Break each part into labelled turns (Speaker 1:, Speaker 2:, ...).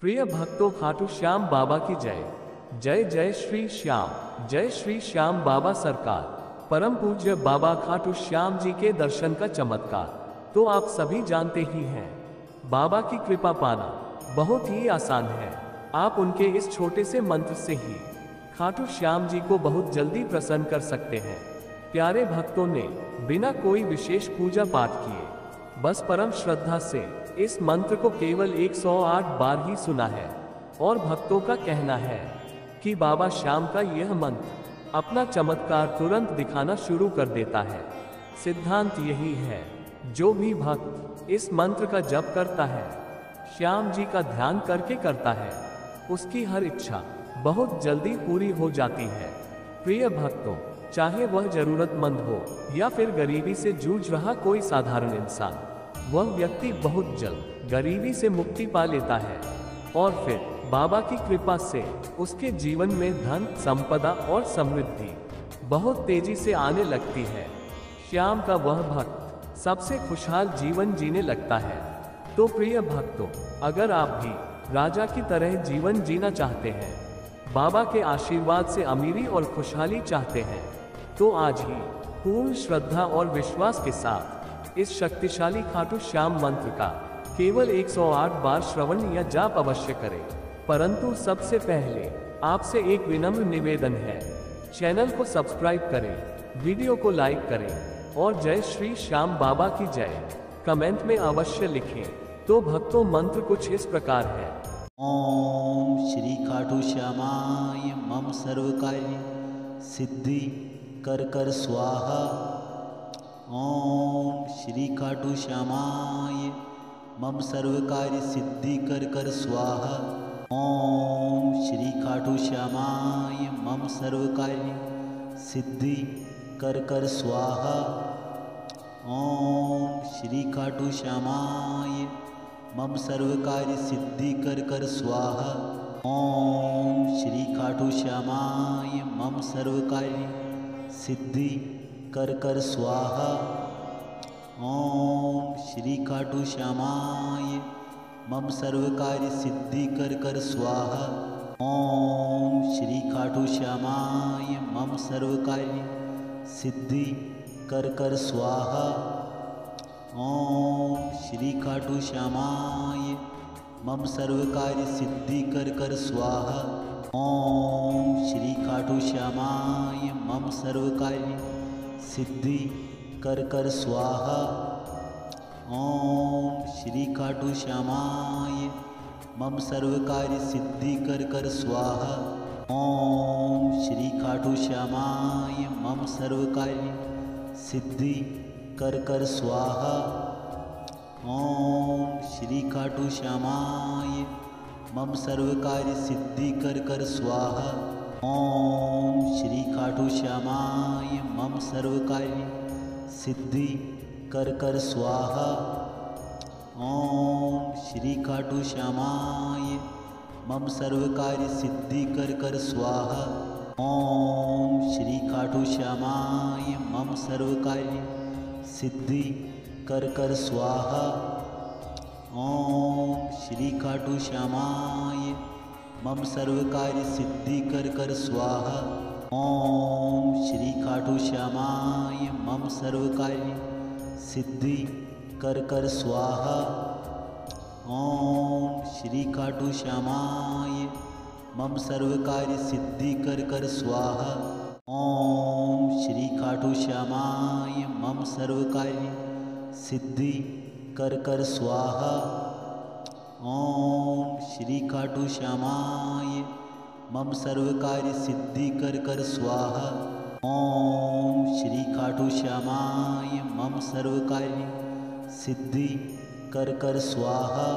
Speaker 1: प्रिय भक्तों, खाटू श्याम बाबा की जय। जय जय श्री श्याम, जय श्री श्याम बाबा सरकार। परम पूज्य बाबा खाटू श्याम जी के दर्शन का चमत्कार तो आप सभी जानते ही हैं। बाबा की कृपा पाना बहुत ही आसान है। आप उनके इस छोटे से मंत्र से ही खाटू श्याम जी को बहुत जल्दी प्रसन्न कर सकते हैं। प्यारे भक्तों ने बिना कोई विशेष पूजा पाठ किए बस परम श्रद्धा से इस मंत्र को केवल 108 बार ही सुना है और भक्तों का कहना है कि बाबा श्याम का यह मंत्र अपना चमत्कार तुरंत दिखाना शुरू कर देता है। सिद्धांत यही है, जो भी भक्त इस मंत्र का जप करता है, श्याम जी का ध्यान करके करता है, उसकी हर इच्छा बहुत जल्दी पूरी हो जाती है। प्रिय भक्तों, चाहे वह जरूरतमंद हो या फिर गरीबी से जूझ रहा कोई साधारण इंसान, वह व्यक्ति बहुत जल्द गरीबी से मुक्ति पा लेता है और फिर बाबा की कृपा से उसके जीवन में धन, संपदा और समृद्धि बहुत तेजी से आने लगती है। श्याम का वह भक्त सबसे खुशहाल जीवन जीने लगता है। तो प्रिय भक्तों, अगर आप भी राजा की तरह जीवन जीना चाहते हैं, बाबा के आशीर्वाद से अमीरी और खुशहाली चाहते हैं, तो आज ही पूर्ण श्रद्धा और विश्वास के साथ इस शक्तिशाली खाटू श्याम मंत्र का केवल 108 बार श्रवण या जाप अवश्य करें। परंतु सबसे पहले आपसे एक विनम्र निवेदन है, चैनल को सब्सक्राइब करें, वीडियो को लाइक करें और जय श्री श्याम बाबा की जय कमेंट में अवश्य लिखें। तो भक्तों, मंत्र कुछ इस प्रकार है।
Speaker 2: ओम श्री खाटू श्यामाय मम सर्वकार्य सिद्धि कर स्वाहा। ओम श्री खाटू श्यामाय मम सर्वकार्य सिद्धि कर स्वाहा। ओम श्री खाटू श्यामाय मम सर्वकार्य सिद्धि कर स्वाहा। ओम श्री खाटू श्यामाय मम सर्वकार्य सिद्धि कर स्वाहा। ओम श्री खाटू श्यामाय मम सर्वकार्य सिद्धि कर स्वाहा। ओम श्री खाटू श्यामाय मम सर्वकार्य सिद्धि कर स्वाहा। ओम श्री खाटू श्यामाय मम सर्वकार्य सिद्धि कर स्वाहा। ओम श्री खाटू श्यामाय मम सर्वकार्य सिद्धि कर स्वाहा। ओम श्री खाटू श्यामाय मम सर्वकार्य सिद्धि कर स्वाहा। ओम श्री खाटू श्यामाय मम सर्वकार्य सिद्धि कर स्वाहा। ओम श्री खाटू श्यामाय मम सर्वकार्य सिद्धि कर स्वाहा। ओम श्री खाटू श्यामाय मम सर्वकार्य सिद्धि कर स्वाहा। ओम श्री खाटू श्यामाय मम सर्वकार्य सिद्धि कर स्वाहा। ओम श्री खाटू श्यामाय मम सर्वकार्य सिद्धि कर स्वाहा। ओम श्री खाटू श्यामाय मम सर्वकार्य सिद्धि कर स्वाहा। ओम श्री खाटू श्यामाय मम सर्वकार्य सिद्धि कर स्वाहा। ओम श्री खाटू श्यामाय मम सर्वकार्य सिद्धि कर स्वाहा। ओम श्री खाटू श्यामाय मम सर्वकार्य सिद्धि कर स्वाहा। ओम श्री खाटू श्यामाय मम सर्वकार्य सिद्धि कर स्वाहा। ओम श्री खाटू श्यामाय मम सर्वकार्य सिद्धि कर स्वाहा। ओम श्री खाटू श्यामाय मम सर्वकार्य सिद्धि कर स्वाहा।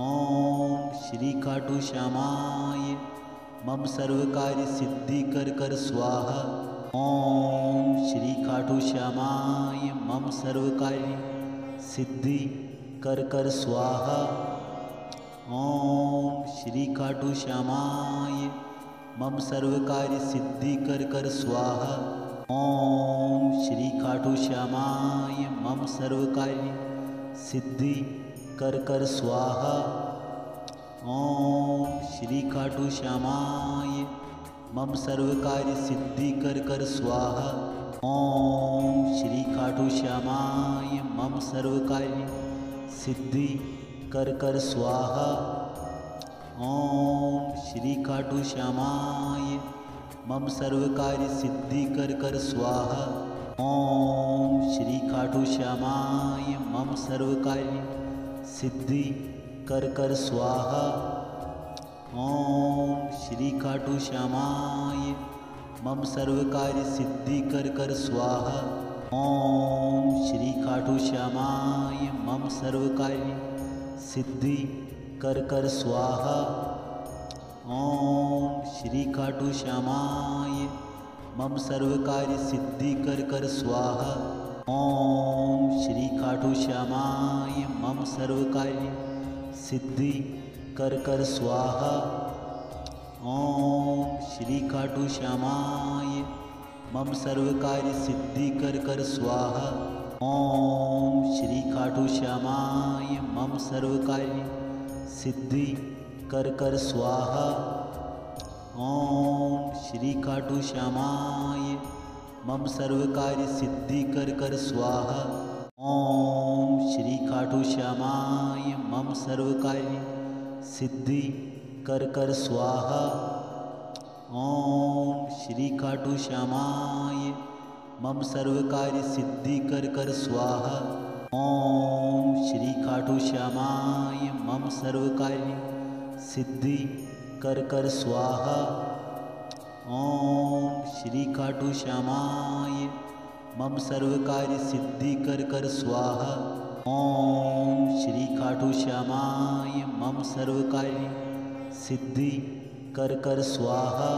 Speaker 2: ओम श्री खाटू श्यामाय मम सर्वकार्य सिद्धि कर स्वाहा। ओम श्री खाटू श्यामाय मम सर्वकार्य सिद्धि कर स्वाहा। ओम श्री खाटू श्यामाय मम सर्वकार्य सिद्धि कर स्वाहा। ओम श्री खाटू श्यामाय मम सर्वकार्य सिद्धि कर स्वाहा। श्री खाटू श्यामाय मम सर्व कार्य सिद्धि कर स्वाहा। ओम श्री खाटू श्यामाय मम सर्व कार्य सिद्धि कर स्वाहा। ओम श्री खाटू श्यामाय मम सर्व कार्य सिद्धि कर स्वाहा। ओम श्री खाटू श्यामाय मम सर्व कार्य सिद्धि कर स्वाहा। ओम श्री खाटू श्यामाय मम सर्व कार्य सिद्धि कर स्वाहा। ओम श्री खाटू श्यामाय मम सर्व कार्य सिद्धि कर स्वाहा। ओम श्री खाटू श्यामाय मम सर्व कार्य सिद्धि कर स्वाहा। ओम श्री खाटू श्यामाय मम सर्व कार्य सिद्धि कर स्वाहा। ओम श्री खाटू श्यामाय मम सर्व कार्य सिद्धि कर स्वाहा। ओम श्री खाटू श्यामाय मम सर्व कार्य सिद्धि कर स्वाहा। ओम श्री खाटू श्यामाय मम सर्व कार्य सिद्धि कर स्वाहा। ओम श्री खाटू श्यामाय मम सर्व कार्य सिद्धि कर स्वाहा। ओम श्री खाटू श्यामाय मम सर्व कार्य सिद्धि कर स्वाहा। ओम श्री खाटू श्यामाय मम सर्व कार्य सिद्धि कर स्वाहा। ओम श्री खाटू श्यामाय मम सर्व कार्य सिद्धि कर स्वाहा। ओम श्री खाटू श्यामाय मम सर्व कार्य सिद्धि कर स्वाहा।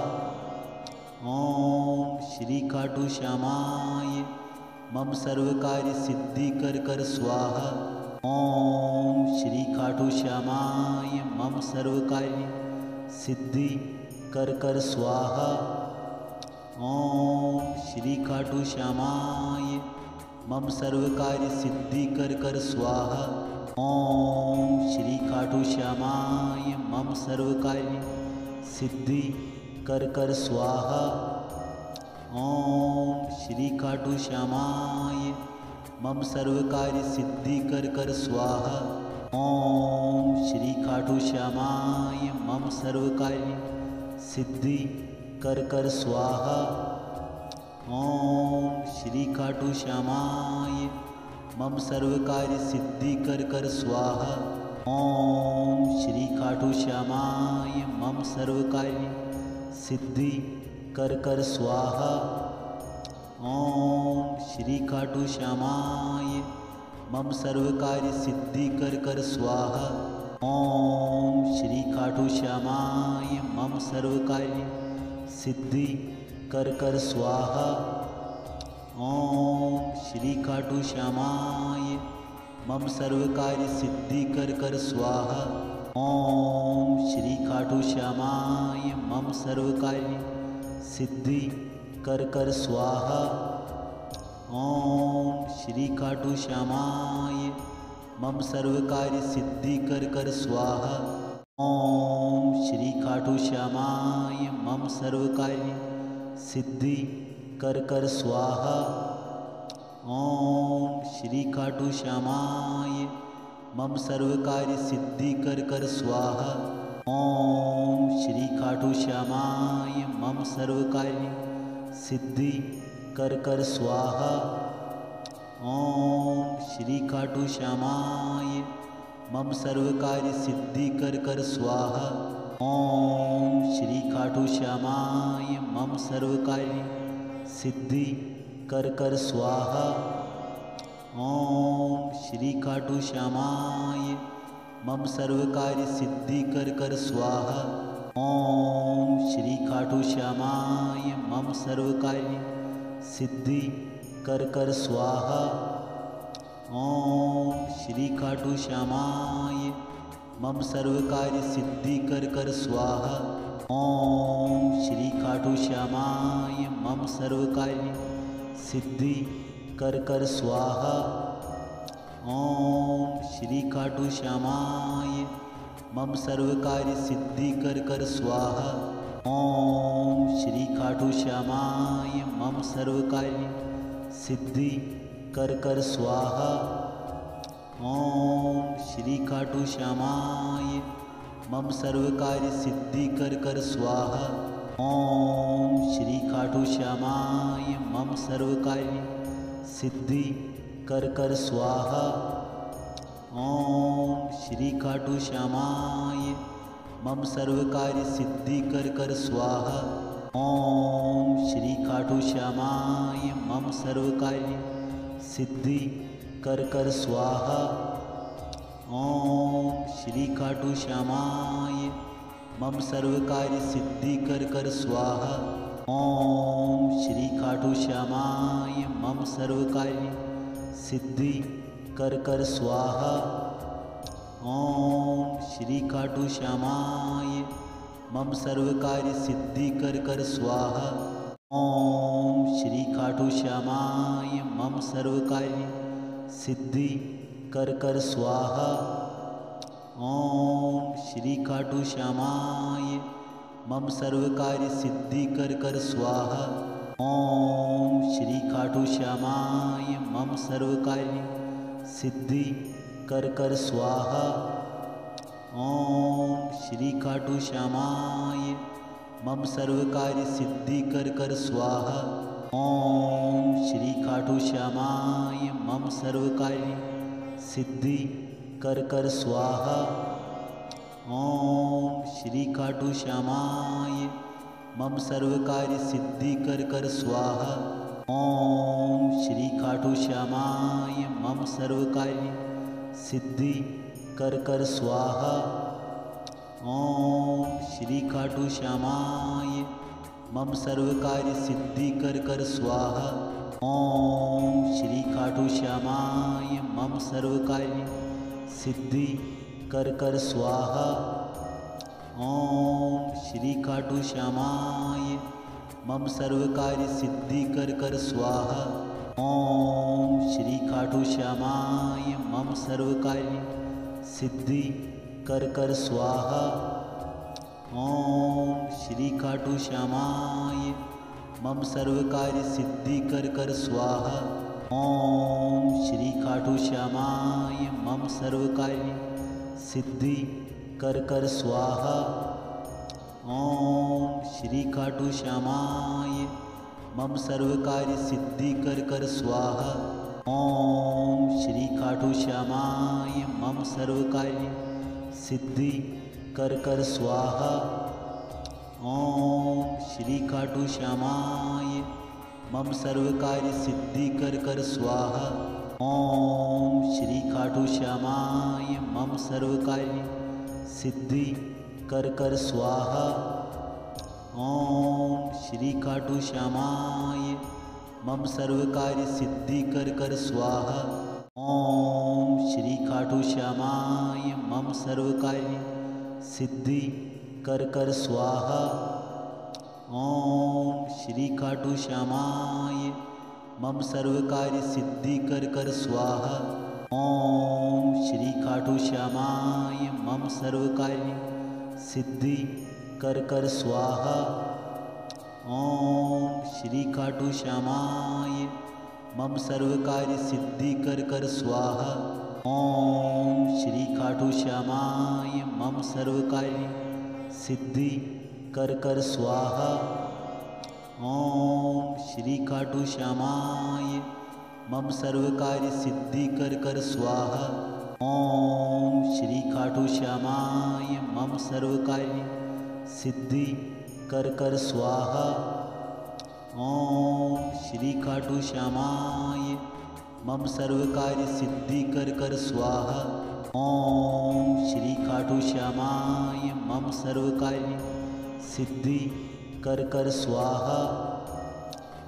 Speaker 2: ओम श्री खाटू श्यामाय मम सर्व कार्य सिद्धि कर स्वाहा। ओम श्री खाटू श्यामाय मम सर्व कार्य सिद्धि कर स्वाहा। ओम श्री खाटू श्यामाय मम सर्व कार्य सिद्धि कर स्वाहा। ओम श्री खाटू श्यामाय मम सर्व कार्य सिद्धि कर स्वाहा। ओम श्री खाटू श्यामाय मम सर्व कार्य सिद्धि कर स्वाहा। ओम श्री खाटू श्यामाय मम सर्व कार्य सिद्धि कर स्वाहा। ओम श्री खाटू श्यामाय मम सर्व कार्य सिद्धि कर स्वाहा। ओम श्री खाटू श्यामाय मम सर्व कार्य सिद्धि कर स्वाहा। ओम श्री खाटू श्यामाय मम सर्व कार्य सिद्धि कर स्वाहा। ओम श्री खाटू श्यामाय मम सर्व कार्य सिद्धि कर स्वाहा। ओम श्री खाटू श्यामाय मम सर्व कार्य सिद्धि कर स्वाहा। ओम श्री खाटू श्यामाय मम सर्व कार्य सिद्धि कर स्वाहा। ओम श्री खाटू श्यामाय मम सर्व कार्य सिद्धि कर स्वाहा। ओम श्री खाटू श्यामाय मम सर्व कार्य सिद्धि कर स्वाहा। ओम श्री खाटू श्यामाय मम सर्व कार्य सिद्धि कर स्वाहा। ओम श्री खाटू श्यामाय मम सर्व कार्य सिद्धि कर स्वाहा। ओम श्री खाटू श्यामाय मम सर्व कार्य सिद्धि कर स्वाहा। ओम श्री खाटू श्यामाय मम सर्व कार्य सिद्धि कर स्वाहा। ओम श्री खाटू श्यामाय मम सर्व कार्य सिद्धि कर स्वाहा। ओम श्री खाटू श्यामाय मम सर्व कार्य सिद्धि कर स्वाहा। ओम श्री खाटू श्यामाय मम सर्व कार्य सिद्धि कर स्वाहा। ओम श्री खाटू श्यामाय मम सर्व कार्य सिद्धि कर स्वाहा। ओम श्री खाटू श्यामाय मम सर्व कार्य सिद्धि कर कर स्वाहा। ओम श्री खाटू श्यामाय मम सर्व कार्य सिद्धि कर कर स्वाहा। ओम श्री खाटू श्यामाय मम सर्व कार्य सिद्धि कर कर स्वाहा। ओम श्री खाटू श्यामाय मम सर्व कार्य सिद्धि कर कर स्वाहा। ओम श्री खाटू श्यामाय मम सर्व कार्य सिद्धि कर कर स्वाहा। ओम श्री खाटू श्यामाय मम सर्व कार्य सिद्धि कर कर स्वाहा। ओम श्री खाटू श्यामाय मम सर्व कार्य सिद्धि कर कर स्वाहा। ओम श्री खाटू श्यामाय मम सर्व कार्य सिद्धि कर कर स्वाहा। ओम श्री खाटू श्यामाय मम सर्व कार्य सिद्धि कर कर स्वाहा। ओम श्री खाटू श्यामाय मम सर्व कार्य सिद्धि कर कर स्वाहा। ओम श्री खाटू श्यामाय मम सर्व कार्य सिद्धि कर कर स्वाहा। ओम श्री खाटू श्यामाय मम सर्व कार्य सिद्धि कर कर स्वाहा। ओम श्री खाटू श्यामाय मम सर्व कार्य सिद्धि कर कर स्वाहा। ओम श्री खाटू श्यामाय मम सर्व कार्य सिद्धि कर कर स्वाहा। ओम श्री खाटू श्यामाय मम सर्व कार्य सिद्धि कर कर स्वाहा। ओम श्री खाटू श्यामाय मम सर्व कार्य सिद्धि कर कर स्वाहा। ओम श्री खाटू श्यामाय मम सर्व कार्य सिद्धि कर कर स्वाहा। ओम श्री खाटू श्यामाय मम सर्व कार्य सिद्धि कर कर स्वाहा। ओम श्री खाटू श्यामाय मम सर्व कार्य सिद्धि कर कर स्वाहा। ओम श्री खाटू श्यामाय मम सर्व कार्य सिद्धि कर कर स्वाहा। ओम श्री खाटू श्यामाय मम सर्व कार्य सिद्धि कर कर स्वाहा। ओम श्री खाटू श्यामाय मम सर्व कार्य सिद्धि कर कर स्वाहा। ओम श्री खाटू श्यामाय मम सर्व कार्य सिद्धि कर कर स्वाहा। ओम श्री खाटू श्यामाय मम सर्व कार्य सिद्धि कर कर स्वाहा। ओम श्री खाटू श्यामाय मम सर्व कार्य सिद्धि कर कर स्वाहा। ओम श्री खाटू श्यामाय मम सर्व कार्य सिद्धि कर कर स्वाहा। ओम श्री खाटू श्यामाय मम सर्व कार्य सिद्धि कर कर स्वाहा। ओम श्री खाटू श्यामाय मम सर्व कार्य सिद्धि कर कर स्वाहा। ओम श्री खाटू श्यामाय मम सर्व कार्य सिद्धि कर कर स्वाहा। ओम श्री खाटू श्यामाय मम सर्व कार्य सिद्धि कर कर स्वाहा। ओम श्री खाटू श्यामाय मम सर्व कार्य सिद्धि कर कर स्वाहा। ओम श्री खाटू श्यामाय मम सर्व कार्य सिद्धि कर कर स्वाहा। ओम श्री खाटू श्यामाय मम सर्व कार्य सिद्धि कर कर स्वाहा। ओम श्री खाटू श्यामाय मम सर्व कार्य सिद्धि कर कर स्वाहा। ओम श्री खाटू श्यामाय मम सर्व कार्य सिद्धि कर कर स्वाहा। ओम श्री खाटू श्यामाय मम सर्व कार्य सिद्धि कर कर स्वाहा।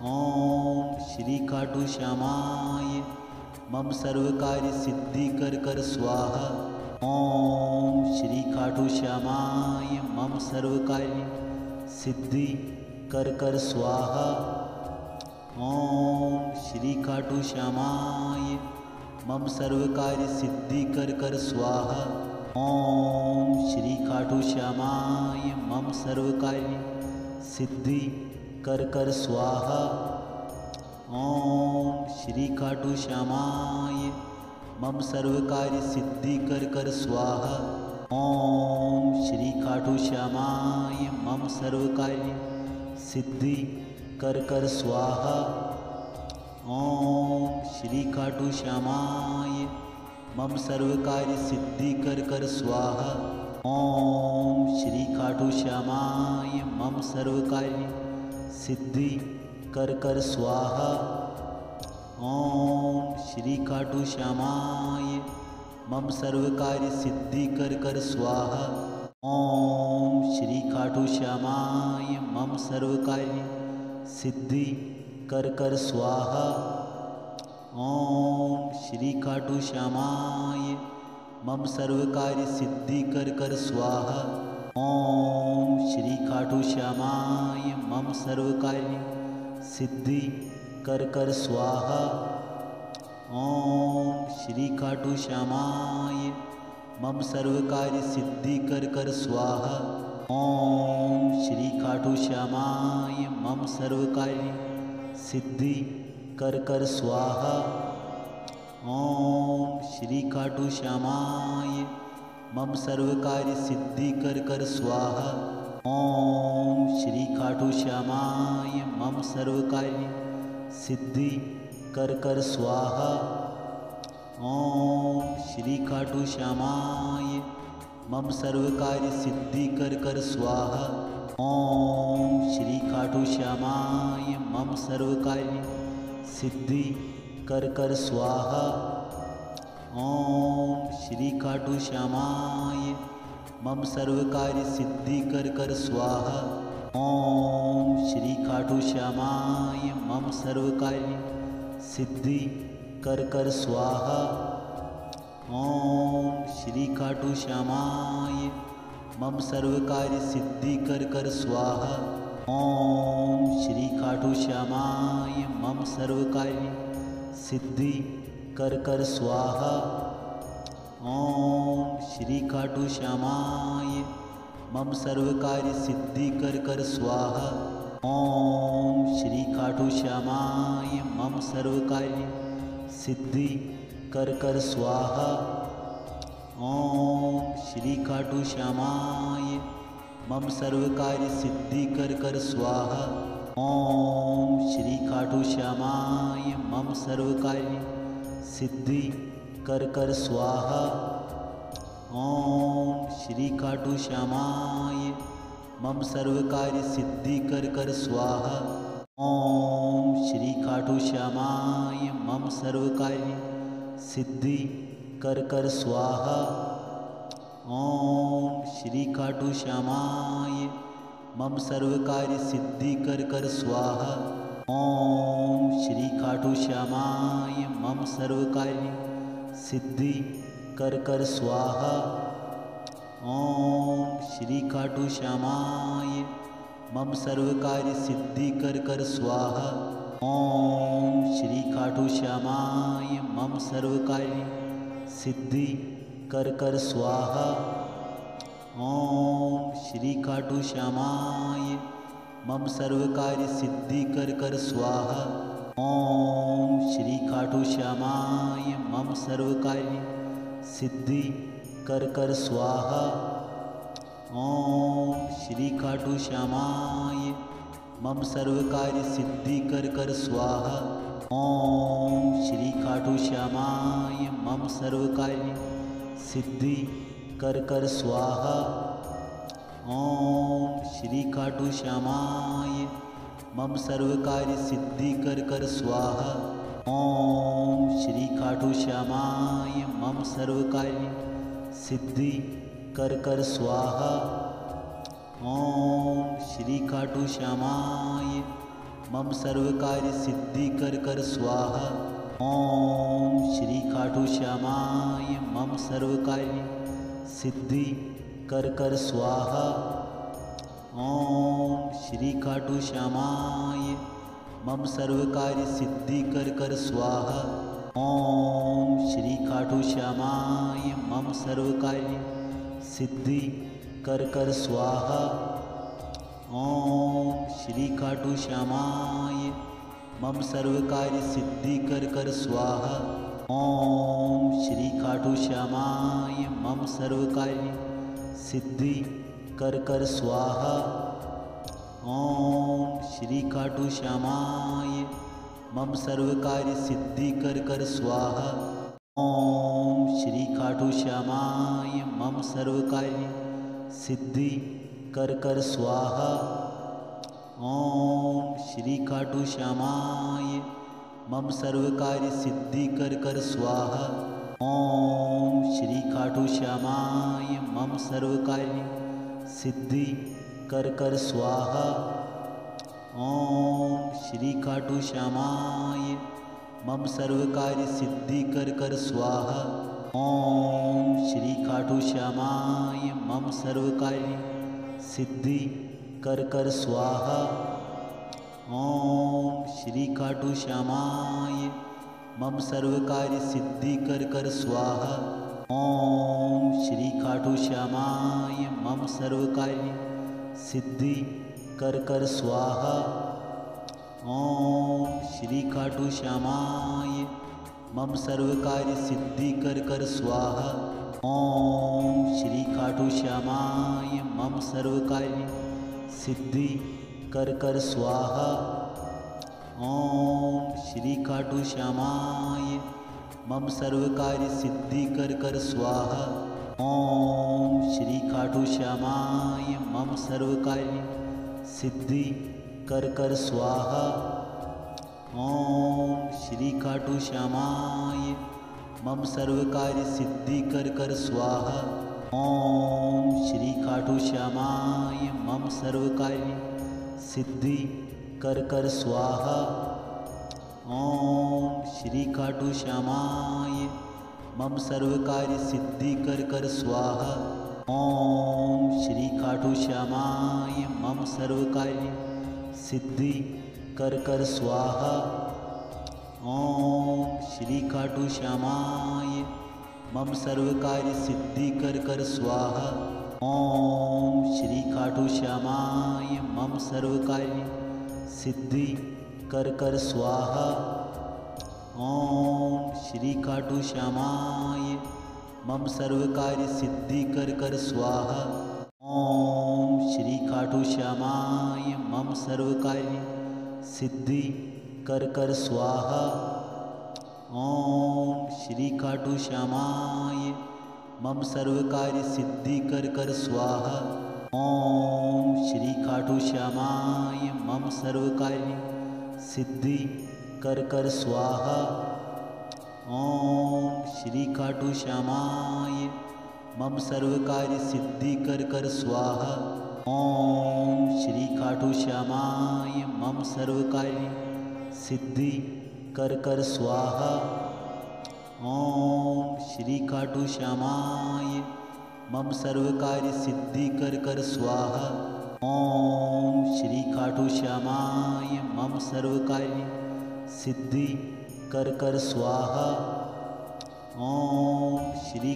Speaker 2: ओम श्री खाटू श्यामाय मम सर्व कार्य सिद्धि कर कर स्वाहा। ओम श्री खाटू श्यामाय मम सर्व कार्य सिद्धि कर कर स्वाहा। ओम श्री खाटू श्यामाय मम सर्व कार्य सिद्धि कर कर स्वाहा। ओम श्री खाटू श्यामाय मम सर्व कार्य सिद्धि कर स्वाहा। ओम श्री खाटू श्यामाय मम सर्व कार्य सिद्धि कर स्वाहा। ओम श्री खाटू श्यामाय मम सर्व कार्य सिद्धि कर स्वाहा। ओम श्री खाटू श्यामाय मम सर्व कार्य सिद्धि कर स्वाहा। ओम श्री खाटू श्यामाय मम सर्व कार्य सिद्धि कर स्वाहा। ओम श्री खाटू श्यामाय मम सर्व कार्य सिद्धि कर स्वाहा। ओम श्री खाटू श्यामाय मम सर्व कार्य सिद्धि कर स्वाहा। ओम श्री खाटू श्यामाय मम सर्व कार्य सिद्धि कर स्वाहा। ओम श्री खाटू श्यामाय मम सर्व कार्य सिद्धि कर स्वाहा। ओम श्री खाटू श्यामाय मम सर्व कार्य सिद्धि कर स्वाहा। ओम श्री खाटू श्यामाय मम सर्व कार्य सिद्धि कर स्वाहा। ओम श्री खाटू श्यामाय मम सर्व कार्य सिद्धि कर स्वाहा। ओम श्री खाटू श्यामाय मम सर्व कार्य सिद्धि कर स्वाहा। ओम श्री खाटू श्यामाय मम सर्व कार्य सिद्धि कर स्वाहा। ओम श्री खाटू श्यामाय मम सर्व कार्य सिद्धि कर स्वाहा। ओम श्री खाटू श्यामाय मम सर्व कार्य सिद्धि कर स्वाहा। ओम श्री खाटू श्यामाय मम सर्व कार्य सिद्धि कर स्वाहा। ओम श्री खाटू श्यामाय मम सर्व कार्य सिद्धि कर स्वाहा। ओम श्री खाटू श्यामाय मम सर्व कार्य सिद्धि कर स्वाहा। ओम श्री खाटू श्यामाय मम सर्व कार्य सिद्धि कर स्वाहा। ओम श्री खाटू श्यामाय मम सर्व कार्य सिद्धि कर स्वाहा। ओम श्री खाटू श्यामाय मम सर्व कार्य सिद्धि कर स्वाहा। ओम श्री खाटू श्यामाय मम सर्व कार्य सिद्धि कर स्वाहा। ओम श्री खाटू श्यामाय मम सर्व कार्य सिद्धि कर स्वाहा। ओम श्री खाटू श्यामाय मम सर्व कार्य सिद्धि कर स्वाहा। ओम श्री खाटू श्यामाय मम सर्व कार्य सिद्धि कर स्वाहा। ओम श्री खाटू श्यामाय मम सर्व कार्य सिद्धि कर स्वाहा। ओम श्री खाटू श्यामाय मम सर्व कार्य सिद्धि कर स्वाहा। ओम श्री खाटू श्यामाय मम सर्व कार्य सिद्धि कर स्वाहा। ओम श्री खाटू श्यामाय मम सर्व कार्य सिद्धि कर स्वाहा। ओम श्री खाटू श्यामाय मम सर्व कार्य सिद्धि कर स्वाहा। ओम श्री खाटू श्यामाय मम सर्व कार्य सिद्धि कर स्वाहा। ओम श्री खाटू श्यामाय मम सर्व कार्य सिद्धि कर स्वाहा। ओम श्री खाटू श्यामाय मम सर्व कार्य सिद्धि कर स्वाहा। ओम श्री खाटू श्यामाय मम सर्व कार्य सिद्धि कर स्वाहा। ओम श्री खाटू श्यामाय मम सर्व कार्य सिद्धि कर स्वाहा। ओम श्री खाटू श्यामाय मम सर्व कार्य सिद्धि कर स्वाहा। ओम श्री खाटू श्यामाय मम सर्व कार्य सिद्धि कर स्वाहा। ओम श्री खाटू श्यामाय मम सर्व कार्य सिद्धि कर स्वाहा। ओम श्री खाटू श्यामाय मम सर्व कार्य सिद्धि कर स्वाहा। ओम श्री खाटू श्यामाय मम सर्व कार्य सिद्धि कर स्वाहा। ओम श्री खाटू श्यामाय मम सर्व कार्य सिद्धि कर स्वाहा। ओम श्री खाटू श्यामाय मम सर्व कार्य सिद्धि कर स्वाहा। ओम श्री खाटू श्यामाय मम सर्व कार्य सिद्धि कर स्वाहा। ओम श्री खाटू श्यामाय मम सर्व कार्य सिद्धि कर स्वाहा। ओम श्री खाटू श्यामाय मम सर्व कार्य सिद्धि कर स्वाहा। ओम श्री खाटू श्यामाय मम सर्व कार्य सिद्धि कर स्वाहा। ओम श्री खाटू श्यामाय मम सर्व कार्य सिद्धि कर स्वाहा। ओम श्री खाटू श्यामाय मम सर्व कार्य सिद्धि कर स्वाहा। ओम श्री खाटू श्यामाय मम सर्व कार्य सिद्धि कर स्वाहा। ओम श्री खाटू श्यामाय मम सर्व कार्य सिद्धि कर स्वाहा। ओम श्री खाटू श्यामाय मम सर्व कार्य सिद्धि कर स्वाहा। ओम श्री खाटू श्यामाय मम सर्व कार्य सिद्धि कर स्वाहा। ओम श्री खाटू श्यामाय मम सर्व कार्य सिद्धि कर स्वाहा। ओम श्री खाटू श्यामाय मम सर्व कार्य सिद्धि कर स्वाहा। ओम श्री खाटू श्यामाय मम सर्व कार्य सिद्धि कर स्वाहा। ओम श्री खाटू श्यामाय मम सर्व कार्य सिद्धि कर स्वाहा। ओम श्री खाटू श्यामाय मम सर्व कार्य सिद्धि कर स्वाहा। ओम श्री खाटू श्यामाय मम सर्व कार्य सिद्धि कर स्वाहा। ओम श्री खाटू श्यामाय मम सर्व कार्य सिद्धि कर स्वाहा। ओम श्री खाटू श्यामाय मम सर्व कार्य सिद्धि कर स्वाहा। ओम श्री खाटू श्यामाय मम सर्व कार्य सिद्धि कर स्वाहा। ओम श्री खाटू श्यामाय मम सर्व कार्य सिद्धि कर स्वाहा। ओम श्री खाटू श्यामाय मम सर्व कार्य सिद्धि कर स्वाहा। ओम श्री खाटू श्यामाय मम सर्व कार्य सिद्धि कर स्वाहा। ओम श्री खाटू श्यामाय मम सर्व कार्य सिद्धि कर स्वाहा। ओम श्री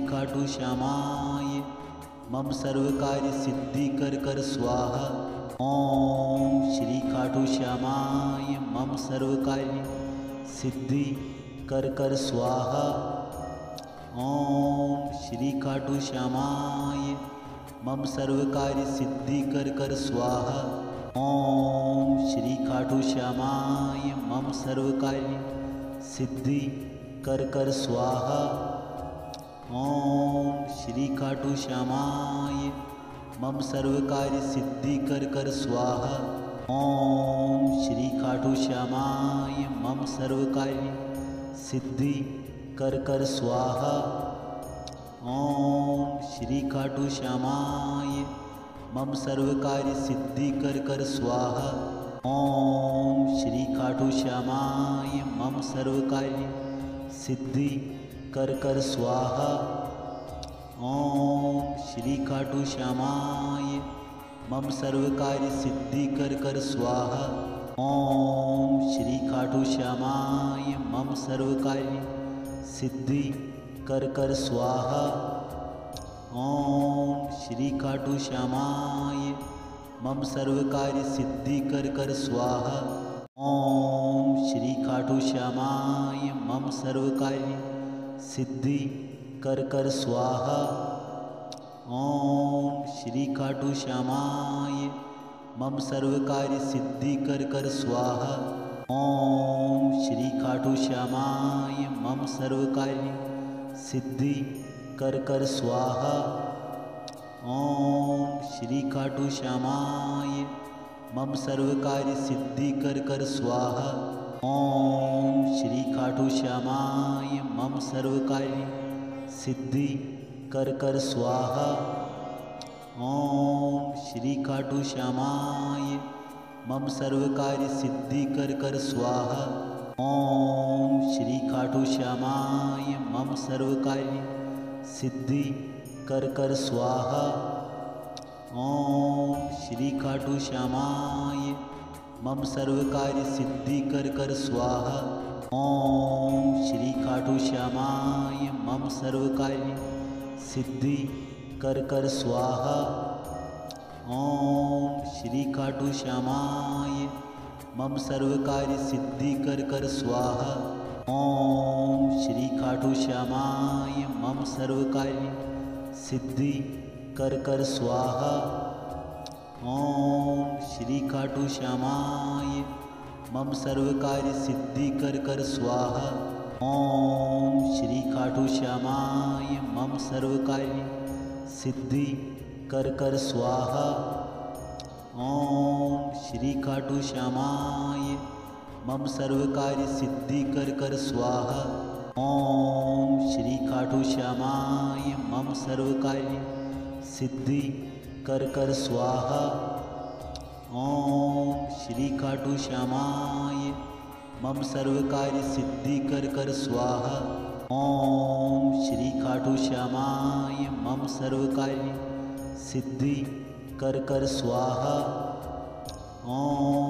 Speaker 2: खाटू श्यामाय मम सर्व कार्य सिद्धि कर स्वाहा। ओम श्री खाटू श्यामाय मम सर्व कार्य सिद्धि कर स्वाहा। ओम श्री खाटू श्यामाय मम सर्व कार्य सिद्धि कर स्वाहा। ओम श्री खाटू श्यामाय मम सर्व कार्य सिद्धि कर स्वाहा। ओम श्री खाटू श्यामाय मम सर्व कार्य सिद्धि कर स्वाहा। ओम श्री खाटू श्यामाय मम सर्व कार्य सिद्धि कर स्वाहा। ओम श्री खाटू श्यामाय मम सर्व कार्य सिद्धि कर स्वाहा। ओम श्री खाटू श्यामाय मम सर्व कार्य सिद्धि कर स्वाहा। ओम श्री खाटू श्यामाय मम सर्व कार्य सिद्धि कर स्वाहा। ओम श्री खाटू श्यामाय मम सर्व कार्य सिद्धि कर स्वाहा। ओम श्री खाटू श्यामाय मम सर्व कार्य सिद्धि कर स्वाहा। ओम श्री खाटू श्यामाय मम सर्व कार्य सिद्धि कर स्वाहा। ओम श्री खाटू श्यामाय मम सर्व कार्य सिद्धि कर स्वाहा। ओम श्री खाटू श्यामाय मम सर्व कार्य सिद्धि कर स्वाहा। ओम श्री खाटू श्यामाय मम सर्व कार्य सिद्धि कर स्वाहा। ओम श्री खाटू श्यामाय मम सर्व कार्य सिद्धि कर स्वाहा। ओम श्री खाटू श्यामाय मम सर्व कार्य सिद्धि कर स्वाहा। ओम श्री खाटू श्यामाय मम सर्व कार्य सिद्धि कर स्वाहा। ओम श्री खाटू श्यामाय मम सर्व कार्य सिद्धि कर स्वाहा। ओम श्री खाटू श्यामाय मम सर्व कार्य सिद्धि कर स्वाहा। ओम श्री खाटू श्यामाय मम सर्व कार्य सिद्धि कर स्वाहा। ओम श्री खाटू श्यामाय मम सर्व कार्य सिद्धि कर स्वाहा। ओम श्री खाटू श्यामाय मम सर्व कार्य सिद्धि कर स्वाहा। ओम श्री खाटू श्यामाय मम सर्व कार्य सिद्धि कर स्वाहा। ओम श्री खाटू श्यामाय मम सर्व कार्य सिद्धि कर स्वाहा। ओम श्री खाटू श्यामाय मम सर्व कार्य सिद्धि कर स्वाहा। ओम श्री खाटू श्यामाय मम सर्व कार्य सिद्धि कर स्वाहा। ओम श्री खाटू श्यामाय मम सर्व कार्य सिद्धि कर स्वाहा। ओम श्री खाटू श्यामाय मम सर्व कार्य सिद्धि कर स्वाहा। ओम श्री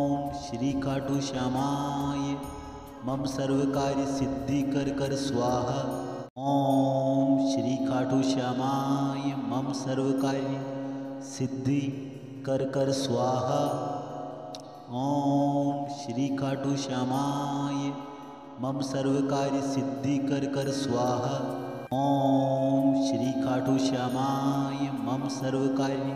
Speaker 2: खाटू श्यामाय मम सर्व कार्य सिद्धि कर स्वाहा। ओम श्री खाटू श्यामाय मम सर्व कार्य सिद्धि कर स्वाहा। ओम श्री खाटू श्यामाय मम सर्व कार्य सिद्धि कर स्वाहा। ओम श्री खाटू श्यामाय मम सर्व कार्य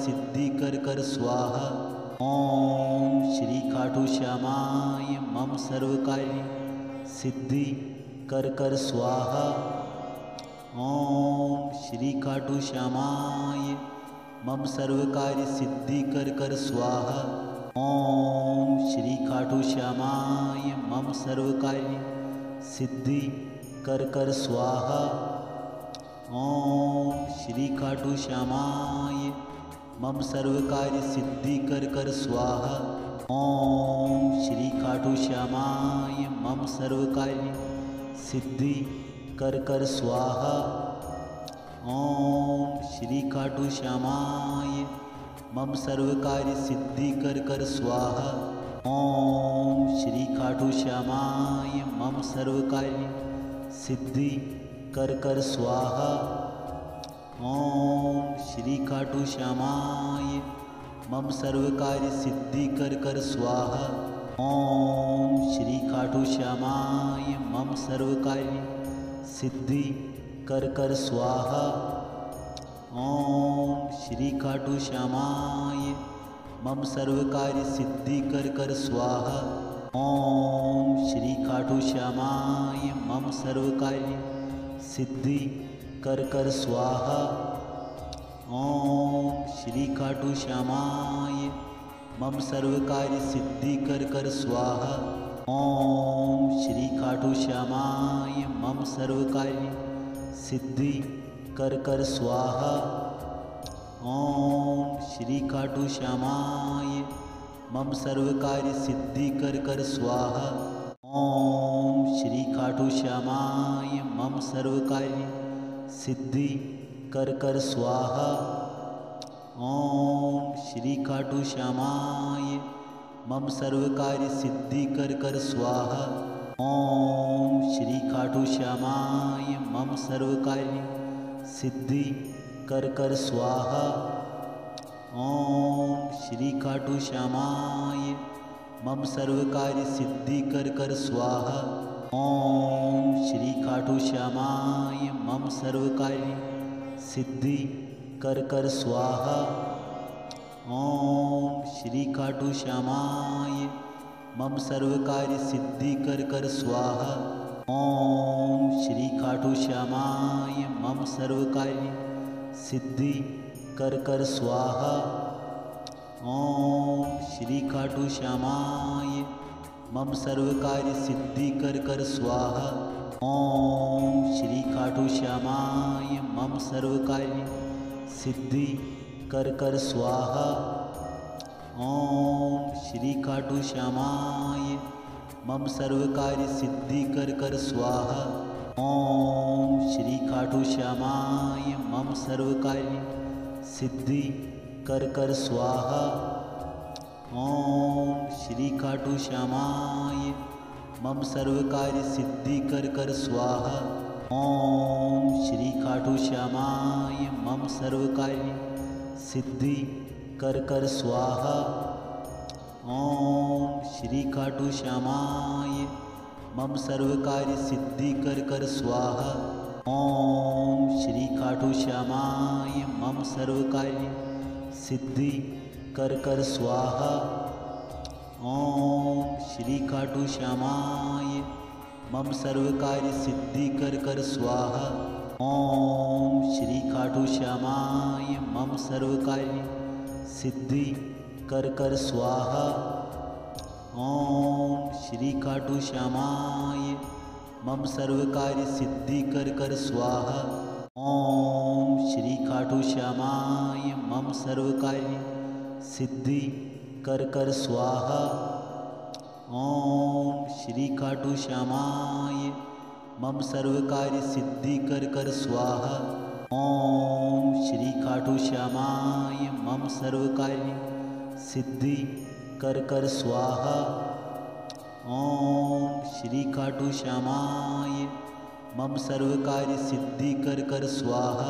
Speaker 2: सिद्धि कर स्वाहा। ओम श्री खाटू श्यामाय मम सर्व कार्य सिद्धि कर स्वाहा। ओम श्री खाटू श्यामाय मम सर्व कार्य सिद्धि कर स्वाहा। ओम श्री खाटू श्यामाय मम सर्व कार्य सिद्धि कर स्वाहा। ओम श्री खाटू श्यामाय मम सर्व कार्य सिद्धि कर स्वाहा। ओम श्री खाटू श्यामाय मम सर्व कार्य सिद्धि कर स्वाहा। ओम श्री खाटू श्यामाय मम सर्व कार्य सिद्धि कर स्वाहा। ओम श्री खाटू श्यामाय मम सर्व कार्य सिद्धि कर स्वाहा। ओम श्री खाटू श्यामाय मम सर्व कार्य सिद्धि कर स्वाहा। ओम श्री खाटू श्यामाय मम सर्व कार्य सिद्धि कर स्वाहा। ओम श्री खाटू श्यामाय मम सर्व कार्य सिद्धि कर स्वाहा। ओम श्री खाटू श्यामाय मम सर्व कार्य सिद्धि कर स्वाहा। ओम श्री खाटू श्यामाय मम सर्व कार्य सिद्धि कर स्वाहा। ओम श्री खाटू श्यामाय मम सर्व कार्य सिद्धि कर स्वाहा। ओम श्री खाटू श्यामाय मम सर्व कार्य सिद्धि कर स्वाहा। ओम श्री खाटू श्यामाय मम सर्व कार्य सिद्धि कर स्वाहा। ओम श्री खाटू श्यामाय मम सर्व कार्य सिद्धि कर स्वाहा। ओम श्री खाटू श्यामाय मम सर्व कार्य सिद्धि कर कर स्वाहा। ओम श्री खाटू श्यामाय मम सर्व कार्य सिद्धि कर कर स्वाहा। ओम श्री खाटू श्यामाय मम सर्व कार्य सिद्धि कर कर स्वाहा। ओम श्री खाटू श्यामाय मम सर्व कार्य सिद्धि कर कर स्वाहा। ओम श्री खाटू श्यामाय मम सर्व कार्य सिद्धि कर कर स्वाहा। ओम श्री खाटू श्यामाय मम सर्व कार्य सिद्धि कर कर स्वाहा। ओम श्री खाटू श्यामाय मम सर्व कार्य सिद्धि कर कर स्वाहा। ओम श्री खाटू श्यामाय मम सर्व कार्य सिद्धि कर कर स्वाहा। ओम श्री खाटू श्यामाय मम सर्व कार्य सिद्धि कर कर स्वाहा। ओम श्री खाटू श्यामाय मम सर्व कार्य सिद्धि कर कर स्वाहा। ओम श्री खाटू श्यामाय मम सर्व कार्य सिद्धि कर कर स्वाहा। ओम श्री खाटू श्यामाय मम सर्व कार्य सिद्धि कर कर स्वाहा। ओम श्री खाटू श्यामाय मम सर्व कार्य सिद्धि कर कर स्वाहा। ओम श्री खाटू श्यामाय मम सर्व कार्य सिद्धि कर कर स्वाहा। ओम श्री खाटू श्यामाय मम सर्व कार्य सिद्धि कर कर स्वाहा। ओम श्री खाटू श्यामाय मम सर्व कार्य सिद्धि कर कर स्वाहा। ओम श्री खाटू श्यामाय मम सर्व कार्य सिद्धि कर कर स्वाहा। ओम श्री खाटू श्यामाय मम सर्व कार्य सिद्धि कर कर स्वाहा। ओम श्री खाटू श्यामाय मम सर्व कार्य सिद्धि कर कर स्वाहा। ओम श्री खाटू श्यामाय मम सर्व कार्य सिद्धि कर कर स्वाहा। ओम श्री खाटू श्यामाय मम सर्व कार्य सिद्धि कर कर स्वाहा।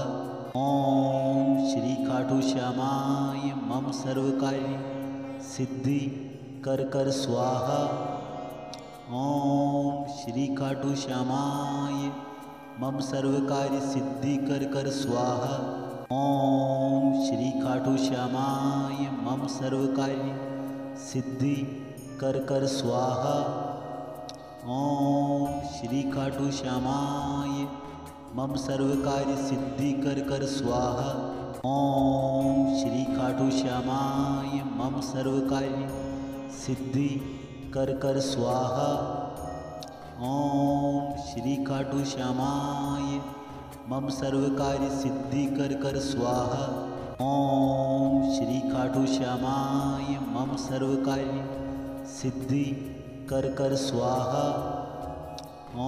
Speaker 2: ओम श्री खाटू श्यामाय मम सर्व कार्य सिद्धि कर कर स्वाहा। ओम श्री खाटू श्यामाय मम सर्व कार्य सिद्धि कर कर स्वाहा। ओम श्री खाटू श्यामाय मम सर्व कार्य सिद्धि कर कर स्वाहा। ओम श्री खाटू श्यामाय मम सर्व कार्य सिद्धि कर कर स्वाहा। ओम श्री खाटू श्यामाय मम सर्व कार्य सिद्धि कर कर स्वाहा। ओम श्री खाटू श्यामाय मम सर्व कार्य सिद्धि कर कर स्वाहा। ओम श्री खाटू श्यामाय मम सर्व कार्य सिद्धि कर कर स्वाहा।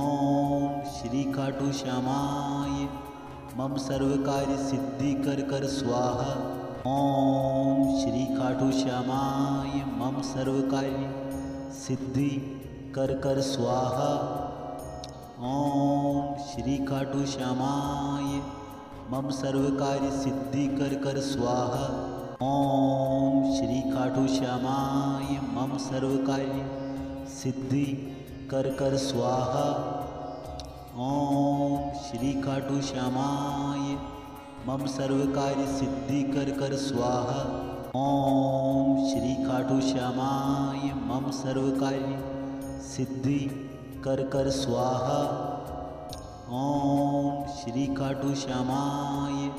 Speaker 2: ओम श्री खाटू श्यामाय मम सर्व कार्य सिद्धि कर कर स्वाहा। ओम श्री खाटू श्यामाय मम सर्व कार्य सिद्धि कर कर स्वाहा। ओम श्री खाटू श्यामाय मम सर्व कार्य सिद्धि कर कर स्वाहा। ओम श्री खाटू श्यामाय मम सर्व कार्य सिद्धि कर कर स्वाहा। ओम श्री खाटू श्यामाय मम सर्व कार्य सिद्धि कर कर स्वाहा। ओम श्री खाटू श्यामाय मम सर्व कार्य सिद्धि कर कर स्वाहा। ओम श्री खाटू श्यामाय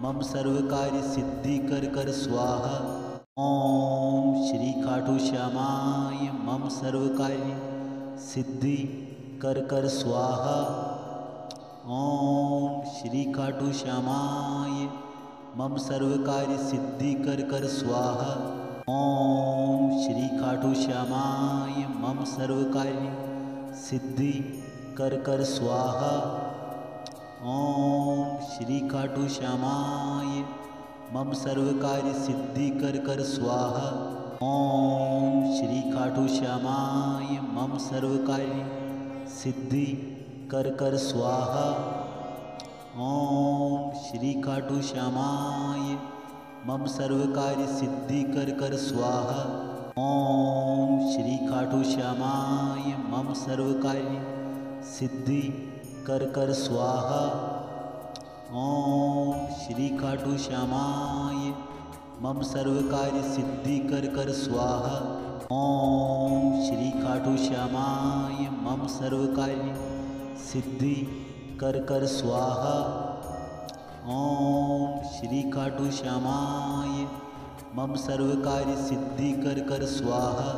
Speaker 2: मम सर्व कार्य सिद्धि कर कर स्वाहा। ओम श्री खाटू श्यामाय मम सर्व कार्य सिद्धि कर कर स्वाहा। ओम श्री खाटू श्यामाय मम सर्व कार्य सिद्धि कर कर स्वाहा। ओम श्री खाटू श्यामाय मम सर्व कार्य सिद्धि कर कर स्वाहा। ओम श्री खाटू श्यामाय मम सर्व कार्य सिद्धि कर कर स्वाहा। ओम श्री खाटू श्यामाय मम सर्व कार्य सिद्धि कर स्वाहा। ओम श्री खाटू श्यामाय मम सर्व कार्य सिद्धि कर स्वाहा। ओम श्री खाटू श्यामाय मम सर्व कार्य सिद्धि कर स्वाहा। ओम श्री खाटू श्यामाय मम सर्व कार्य सिद्धि कर स्वाहा। ओम श्री खाटू श्यामाय मम सर्व कार्य सिद्धि कर स्वाहा। ओम श्री खाटू श्यामाय मम सर्व कार्य सिद्धि कर स्वाहा।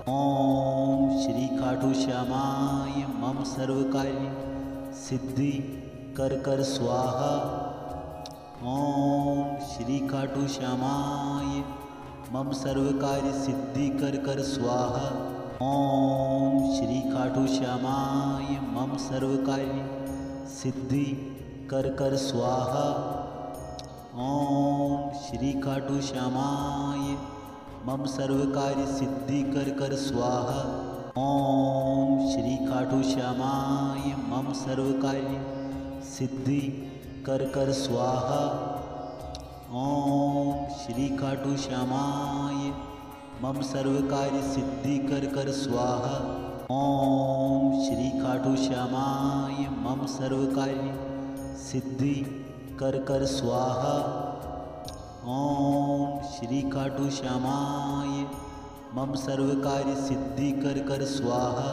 Speaker 2: ओम श्री खाटू श्यामाय मम सर्व कार्य सिद्धि कर स्वाहा। ओम श्री खाटू श्यामाय मम सर्व कार्य सिद्धि कर स्वाहा। ओम श्री खाटू श्यामाय मम सर्व कार्य सिद्धि कर स्वाहा। ओम श्री खाटू श्यामाय मम सर्व कार्य सिद्धि कर स्वाहा। ओम श्री खाटू श्यामाय मम सर्व कार्य सिद्धि कर स्वाहा। ओम श्री खाटू श्यामाय मम सर्व कार्य सिद्धि कर स्वाहा। ओम श्री खाटू श्यामाय मम सर्व कार्य सिद्धि कर स्वाहा। ओम श्री खाटू श्यामाय मम सर्व कार्य सिद्धि कर स्वाहा।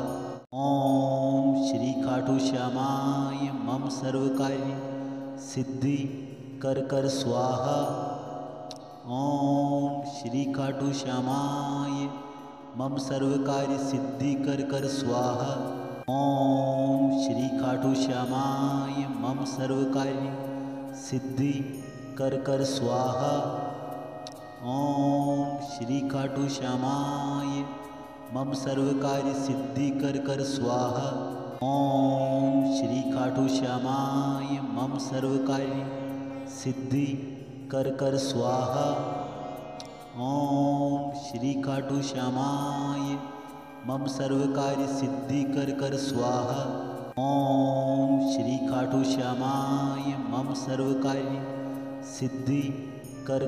Speaker 2: ओम श्री खाटू श्यामाय मम सर्व कार्य सिद्धि कर स्वाहा। ओम श्री खाटू श्यामाय मम सर्व कार्य सिद्धि कर स्वाहा। ओम श्री खाटू श्यामाय मम सर्व कार्य सिद्धि कर स्वाहा। ओम श्री खाटू श्यामाय मम सर्व कार्य सिद्धि कर स्वाहा। ओम श्री खाटू श्यामाय मम सर्व कार्य सिद्धि कर स्वाहा। ओम श्री खाटू श्यामाय मम सर्व कार्य सिद्धि कर स्वाहा। ओम श्री खाटू श्यामाय मम सर्व कार्य सिद्धि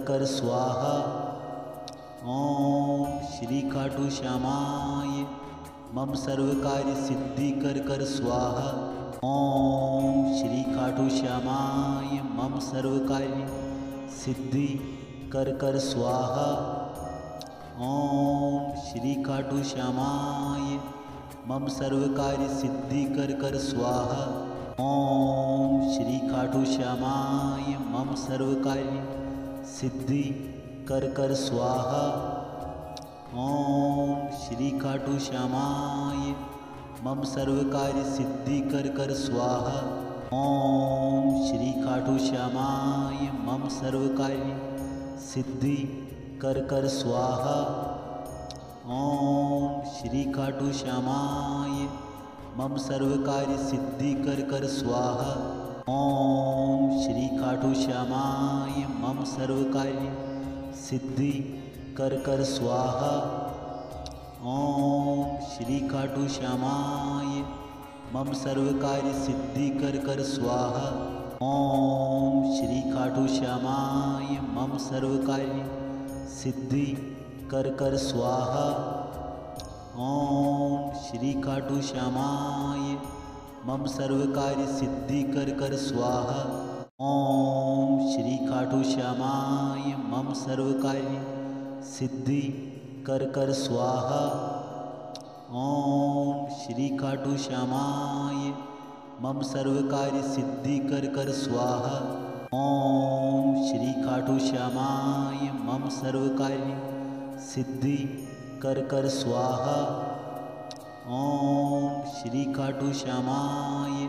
Speaker 2: कर स्वाहा। ओम श्री खाटू श्यामाय मम सर्व कार्य सिद्धि कर स्वाहा। ओम श्री खाटू श्यामाय मम सर्व कार्य सिद्धि कर स्वाहा। ओम श्री खाटू श्यामाय मम सर्व कार्य सिद्धि कर स्वाहा। ओम श्री खाटू श्यामाय मम सर्व कार्य सिद्धि कर स्वाहा। ओम श्री खाटू श्यामाय मम सर्व कार्य सिद्धि कर स्वाहा। ओम श्री खाटू श्यामाय मम सर्व कार्य सिद्धि कर स्वाहा। ओम श्री खाटू श्यामाय मम सर्व कार्य सिद्धि कर स्वाहा। ओम श्री खाटू श्यामाय मम सर्व कार्य सिद्धि कर स्वाहा। ओम श्री खाटू श्यामाय मम सर्व कार्य सिद्धि कर स्वाहा। ओम श्री खाटू श्यामाय मम सर्व कार्य सिद्धि कर स्वाहा। ओम श्री खाटू श्यामाय मम सर्व कार्य सिद्धि कर स्वाहा। ओम श्री खाटू श्यामाय मम सर्व कार्य सिद्धि कर स्वाहा। ओम श्री खाटू श्यामाय मम सर्व कार्य सिद्धि कर स्वाहा। ओम श्री खाटू श्यामाय मम सर्व कार्य सिद्धि कर स्वाहा। ओम श्री खाटू श्यामाय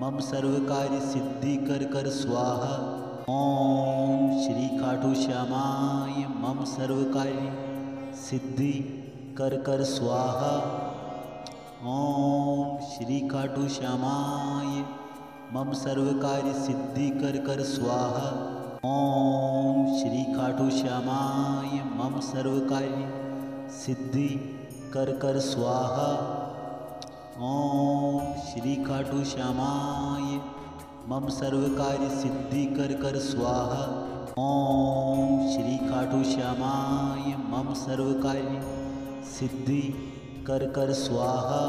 Speaker 2: मम सर्व कार्य सिद्धि कर स्वाहा। ओम श्री खाटू श्यामाय मम सर्व कार्य सिद्धि कर स्वाहा। ओम श्री खाटू श्यामाय मम सर्व कार्य सिद्धि कर स्वाहा। ओम श्री खाटू श्यामाय मम सर्व कार्य सिद्धि कर स्वाहा। ओम श्री खाटू श्यामाय मम सर्व कार्य सिद्धि कर स्वाहा। ओम श्री खाटू श्यामाय मम सर्व कार्य सिद्धि कर स्वाहा।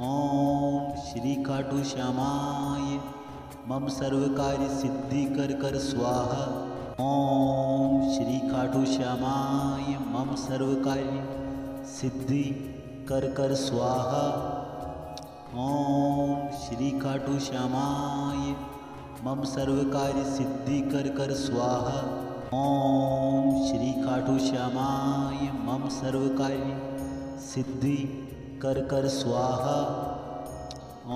Speaker 2: ओम श्री खाटू श्यामाय मम सर्व कार्य सिद्धि कर स्वाहा। ओम श्री खाटू श्यामाय मम सर्व कार्य सिद्धि कर स्वाहा। ओम श्री खाटू श्यामाय मम सर्व कार्य सिद्धि कर स्वाहा। ओम श्री खाटू श्यामाय मम सर्व कार्य सिद्धि कर स्वाहा।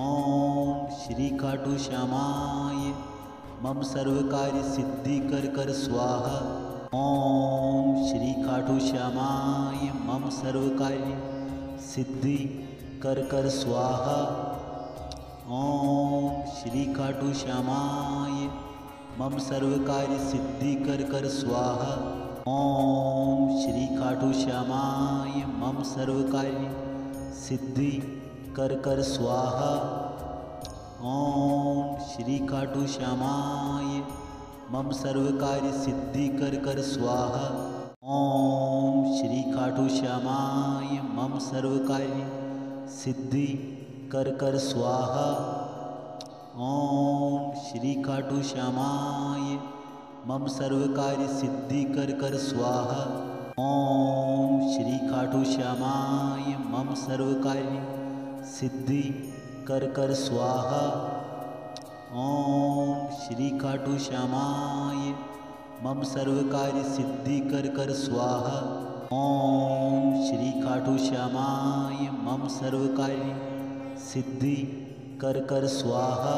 Speaker 2: ओम श्री खाटू श्यामाय मम सर्व कार्य सिद्धि कर स्वाहा। ओम श्री खाटू श्यामाय मम सर्व कार्य सिद्धि कर स्वाहा। ओम श्री खाटू श्यामाय मम सर्व कार्य सिद्धि कर स्वाहा। ओम श्री खाटू श्यामाय मम सर्व कार्य सिद्धि कर स्वाहा। ओम श्री खाटू श्यामाय मम सर्व कार्य सिद्धि कर स्वाहा। ओम श्री खाटू श्यामाय मम सर्व कार्य सिद्धि कर स्वाहा। ओम श्री खाटू श्यामाय मम सर्व कार्य सिद्धि कर स्वाहा। ओम श्री खाटू श्यामाय मम सर्व कार्य सिद्धि कर स्वाहा। ओम श्री खाटू श्यामाय मम सर्व कार्य सिद्धि कर स्वाहा। ओम श्री खाटू श्यामाय मम सर्व कार्य सिद्धि कर स्वाहा।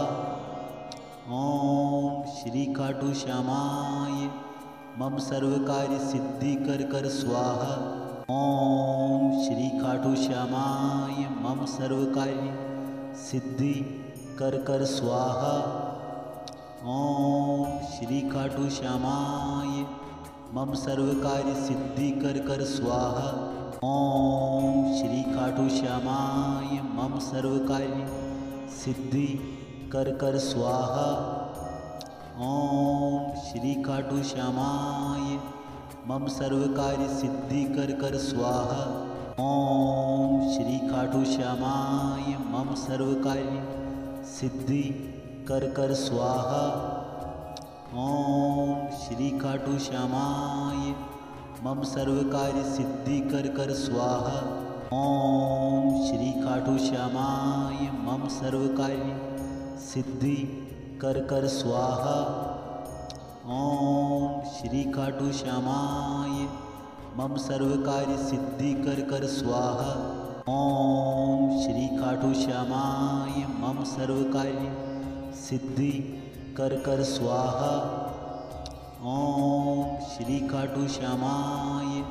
Speaker 2: ओम श्री खाटू श्यामाय मम सर्व कार्य सिद्धि कर स्वाहा। ओम श्री खाटू श्यामाय मम सर्व कार्य सिद्धि कर स्वाहा। ओम श्री खाटू श्यामाय मम सर्व कार्य सिद्धि कर स्वाहा। ओम श्री खाटू श्यामाय मम सर्व कार्य सिद्धि कर स्वाहा। ओम श्री खाटू श्यामाय मम सर्व कार्य सिद्धि कर स्वाहा। ओम श्री खाटू श्यामाय मम सर्व कार्य सिद्धि कर स्वाहा। ओम श्री खाटू श्यामाय मम सर्व कार्य सिद्धि कर स्वाहा। ओम श्री खाटू श्यामाय मम सर्व कार्य सिद्धि कर स्वाहा। ओम श्री खाटू श्यामाय मम सर्व कार्य सिद्धि कर स्वाहा। ओम श्री खाटू श्यामाय मम सर्व कार्य सिद्धि कर स्वाहा। ओम श्री खाटू श्यामाय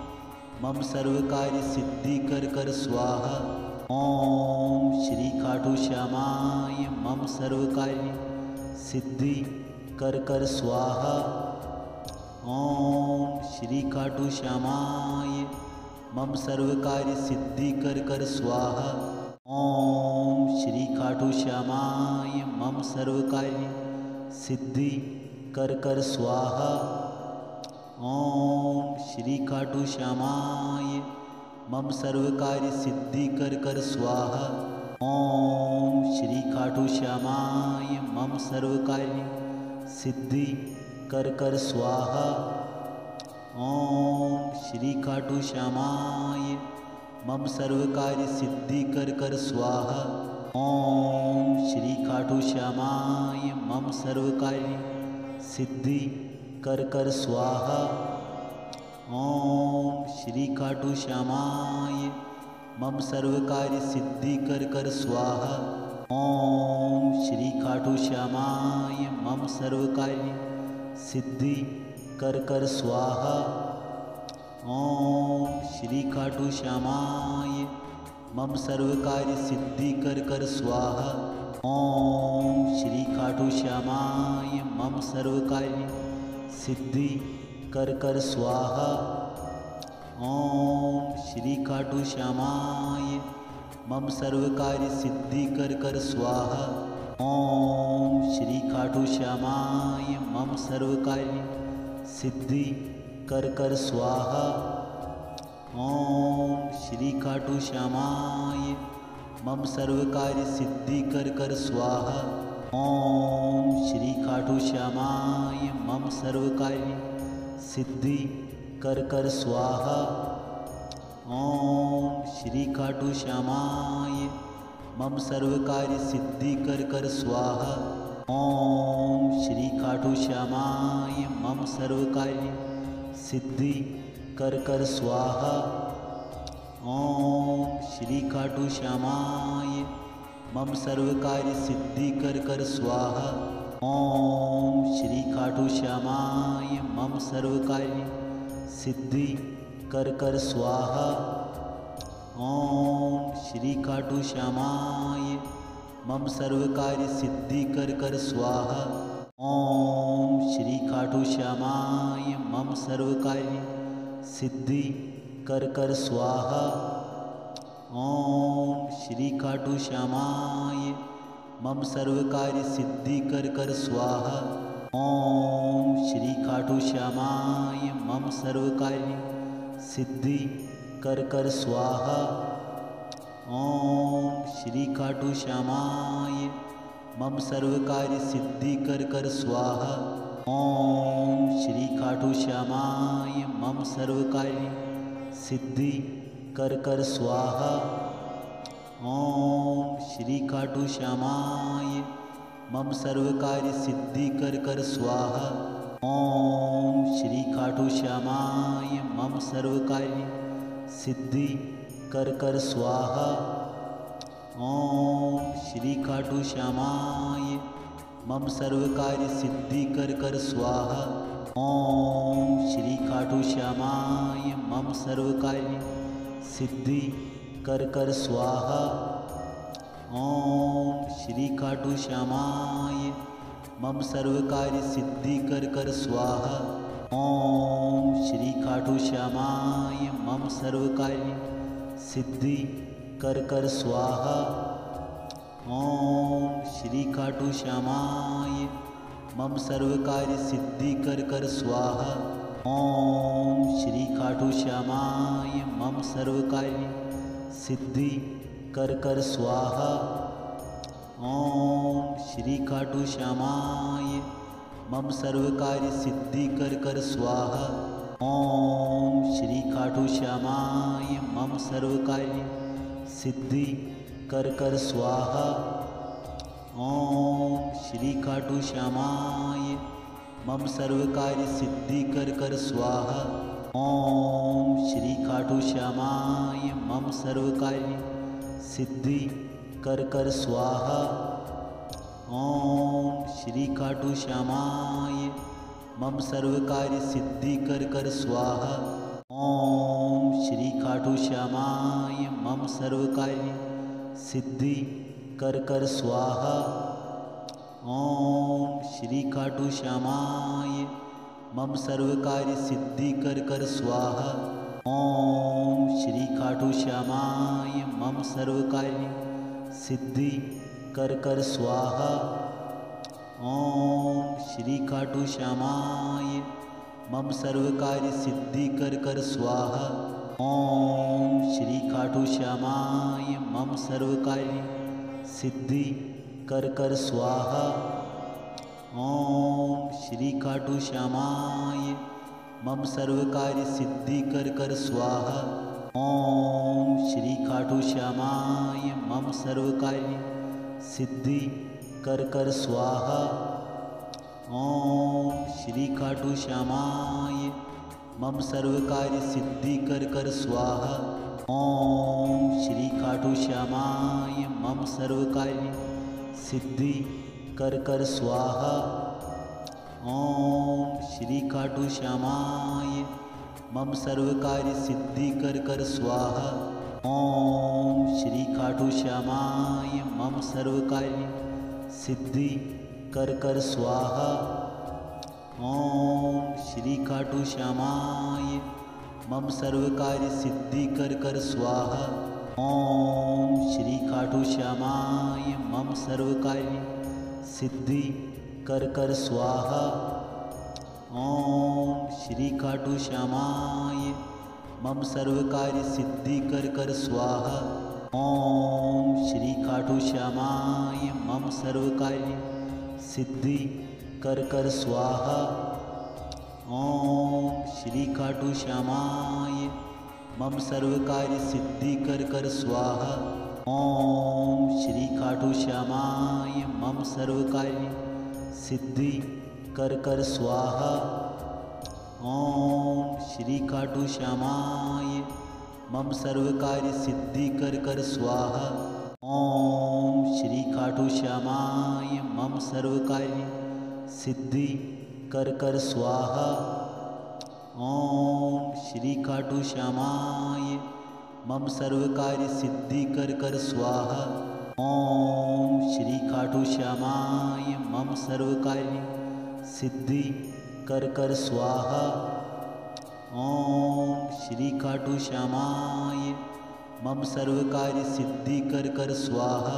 Speaker 2: मम सर्व कार्य सिद्धि कर स्वाहा। ओम श्री खाटू श्यामाय मम सर्व कार्य सिद्धि कर स्वाहा। ओम श्री खाटू श्यामाय मम सर्व कार्य सिद्धि कर स्वाहा। ओम श्री खाटू श्यामाय मम सर्व कार्य सिद्धि कर स्वाहा। ओम श्री खाटू श्यामाय मम सर्व कार्य सिद्धि कर स्वाहा। ओम श्री खाटू श्यामाय मम सर्व कार्य सिद्धि कर स्वाहा। ओम श्री खाटू श्यामाय मम सर्व कार्य सिद्धि कर स्वाहा। ओम श्री खाटू श्यामाय मम सर्व कार्य सिद्धि कर स्वाहा। ओम श्री खाटू श्यामाय मम सर्व कार्य सिद्धि कर स्वाहा। ओम श्री खाटू श्यामाय मम सर्व कार्य सिद्धि कर स्वाहा। ओम श्री खाटू श्यामाय मम सर्व कार्य सिद्धि कर स्वाहा। ओम श्री खाटू श्यामाय मम सर्व कार्य सिद्धि कर स्वाहा। ओम श्री खाटू श्यामाय मम सर्व कार्य सिद्धि कर स्वाहा। ओम श्री खाटू श्यामाय मम सर्व कार्य सिद्धि कर स्वाहा। ओम श्री खाटू श्यामाय मम सर्व कार्य सिद्धि कर स्वाहा। ओम श्री खाटू श्यामाय मम सर्व कार्य सिद्धि कर स्वाहा। ओम श्री खाटू श्यामाय मम सर्व कार्य सिद्धि कर स्वाहा। ओम श्री खाटू श्यामाय मम सर्व कार्य सिद्धि कर स्वाहा। ओम श्री खाटू श्यामाय मम सर्व कार्य सिद्धि कर स्वाहा। ओम श्री खाटू श्यामाय मम सर्व कार्य सिद्धि कर स्वाहा। ओम श्री खाटू श्यामाय मम सर्व कार्य सिद्धि कर स्वाहा। ओम श्री खाटू श्यामाय मम सर्व कार्य सिद्धि कर स्वाहा। ओम श्री खाटू श्यामाय मम सर्व कार्य सिद्धि कर स्वाहा। ओम श्री खाटू श्यामाय मम सर्व कार्य सिद्धि कर स्वाहा। ओम श्री खाटू श्यामाय मम सर्व कार्य सिद्धि कर स्वाहा। ओम श्री खाटू श्यामाय मम सर्व कार्य सिद्धि कर स्वाहा। ओम श्री खाटू श्यामाय मम सर्व कार्य सिद्धि कर स्वाहा। ओम श्री खाटू श्यामाय मम सर्व कार्य सिद्धि कर स्वाहा। ओम श्री खाटू श्यामाय मम सर्व कार्य सिद्धि कर स्वाहा। ओम श्री खाटू श्यामाय मम सर्व कार्य सिद्धि कर स्वाहा। ओम श्री खाटू श्यामाय मम सर्व कार्य सिद्धि कर स्वाहा। ओम श्री खाटू श्यामाय मम सर्व कार्य सिद्धि कर स्वाहा। ओम श्री खाटू श्यामाय मम सर्व कार्य सिद्धि कर स्वाहा। ओम श्री खाटू श्यामाय मम सर्व कार्य सिद्धि कर स्वाहा। ओम श्री खाटू श्यामाय मम सर्व कार्य सिद्धि कर स्वाहा। ओम श्री खाटू श्यामाय मम सर्व कार्य सिद्धि कर स्वाहा। ओम श्री खाटू श्यामाय मम सर्व कार्य सिद्धि कर स्वाहा। ओम श्री खाटू श्यामाय मम सर्व कार्य सिद्धि कर स्वाहा। ओम श्री खाटू श्यामाय मम सर्व कार्य सिद्धि कर स्वाहा। ओम श्री खाटू श्यामाय मम सर्व कार्य सिद्धि कर स्वाहा। ओम श्री खाटू श्यामाय मम सर्व कार्य सिद्धि कर स्वाहा। ओम श्री खाटू श्यामाय मम सर्व कार्य सिद्धि कर स्वाहा। ओम श्री खाटू श्यामाय मम सर्व कार्य सिद्धि कर स्वाहा। ओम श्री खाटू श्यामाय मम सर्व कार्य सिद्धि कर स्वाहा। ओम श्री खाटू श्यामाय मम सर्व कार्य सिद्धि कर स्वाहा। ओम श्री खाटू श्यामाय मम सर्व कार्य सिद्धि कर स्वाहा। ओम श्री खाटू श्यामाय मम सर्व कार्य सिद्धि कर स्वाहा। ओम श्री खाटू श्यामाय मम सर्व कार्य सिद्धि कर स्वाहा। ओम श्री खाटू श्यामाय मम सर्व कार्य सिद्धि कर स्वाहा। ओम श्री खाटू श्यामाय मम सर्व कार्य सिद्धि कर स्वाहा। ओम श्री खाटू श्यामाय मम सर्व कार्य सिद्धि कर कर स्वाहा। ओम श्री खाटू श्यामाय मम सर्व कार्य सिद्धि कर कर स्वाहा। ओम श्री खाटू श्यामाय मम सर्व कार्य सिद्धि कर कर स्वाहा। ओम श्री खाटू श्यामाय मम सर्व कार्य सिद्धि कर कर स्वाहा। ओम श्री खाटू श्यामाय मम सर्व कार्य सिद्धि कर कर स्वाहा। ओम श्री खाटू श्यामाय मम सर्व कार्य सिद्धि कर कर स्वाहा। ओम श्री खाटू श्यामाय मम सर्व कार्य सिद्धि कर कर स्वाहा। ओम श्री खाटू श्यामाय मम सर्व कार्य सिद्धि कर कर स्वाहा। ओम श्री खाटू श्यामाय मम सर्व कार्य सिद्धि कर कर स्वाहा। ओम श्री खाटू श्यामाय मम सर्व कार्य सिद्धि कर कर स्वाहा। ओम श्री खाटू श्यामाय मम सर्व कार्य सिद्धि कर कर स्वाहा।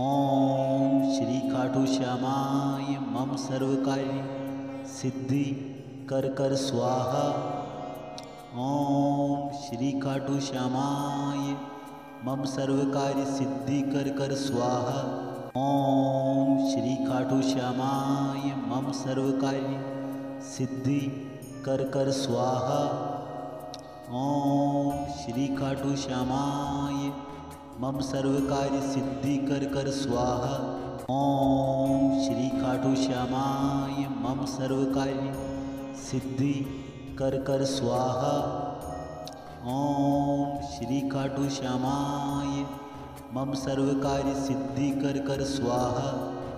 Speaker 2: ओम श्री खाटू श्यामाय मम सर्व कार्य सिद्धि कर कर स्वाहा। ओम श्री खाटू श्यामाय मम सर्व कार्य सिद्धि कर कर स्वाहा। ओम श्री खाटू श्यामाय मम सर्व कार्य सिद्धि कर कर स्वाहा। ओम श्री खाटू श्यामाय मम सर्व कार्य सिद्धि कर कर स्वाहा। ओम श्री खाटू श्यामाय मम सर्व कार्य सिद्धि कर कर स्वाहा। ओम श्री खाटू श्यामाय मम सर्व कार्य सिद्धि कर कर स्वाहा।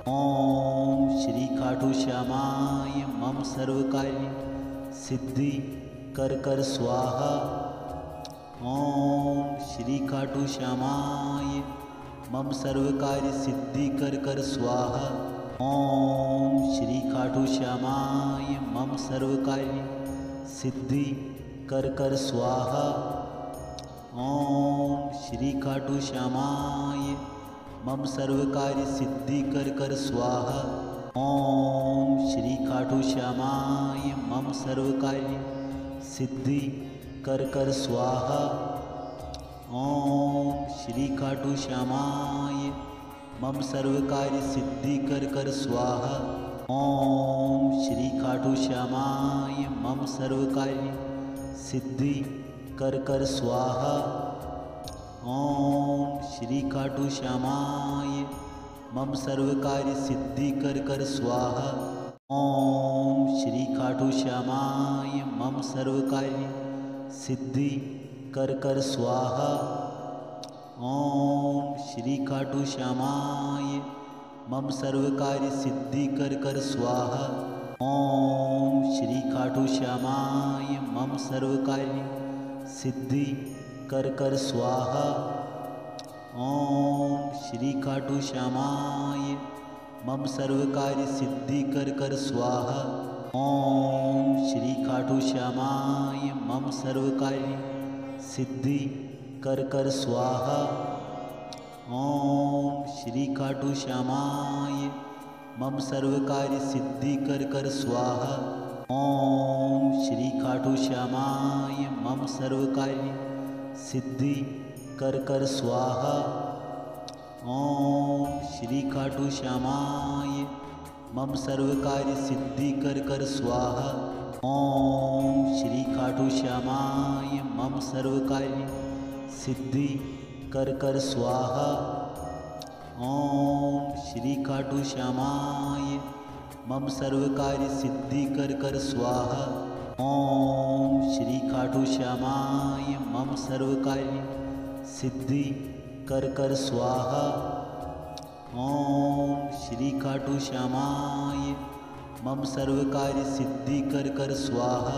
Speaker 2: ओम श्री खाटू श्यामाय मम सर्व कार्य सिद्धि कर कर स्वाहा। ओम श्री खाटू श्यामाय मम सर्व कार्य सिद्धि कर कर स्वाहा। ओम श्री खाटू श्यामाय मम सर्व कार्य सिद्धि कर कर स्वाहा। ओम श्री खाटू श्यामाय मम सर्व कार्य सिद्धि कर कर स्वाहा। ओम श्री खाटू श्यामाय मम सर्व कार्य सिद्धि कर कर स्वाहा। ओम श्री खाटू श्यामाय मम सर्व कार्य सिद्धि कर कर स्वाहा। ओम श्री खाटू श्यामाय मम सर्व कार्य सिद्धि कर कर स्वाहा। ओम श्री खाटू श्यामाय मम सर्व कार्य सिद्धि कर कर स्वाहा। ओम श्री खाटू श्यामाय मम सर्व कार्य सिद्धि कर कर स्वाहा। ओम श्री खाटू श्यामाय मम सर्व कार्य सिद्धि कर कर स्वाहा। ओम श्री खाटू श्यामाय मम सर्व कार्य सिद्धि कर कर स्वाहा। ओम श्री खाटू श्यामाय मम सर्व कार्य सिद्धि कर कर स्वाहा। ओम श्री खाटू श्यामाय मम सर्व कार्य सिद्धि कर कर स्वाहा। ओम श्री खाटू श्यामाय मम सर्व कार्य सिद्धि कर कर स्वाहा। ओम श्री खाटू श्यामाय मम सर्व कार्य सिद्धि कर कर स्वाहा। ओम श्री खाटू श्यामाय मम सर्व कार्य सिद्धि कर कर स्वाहा। ओम श्री खाटू श्यामाय मम सर्व कार्य सिद्धि कर कर स्वाहा। ओम श्री खाटू श्यामाय मम सर्व कार्य सिद्धि कर कर स्वाहा। ओम श्री खाटू श्यामाय मम सर्व कार्य सिद्धि कर कर स्वाहा। ओम श्री खाटू श्यामाय मम सर्व कार्य सिद्धि कर कर स्वाहा।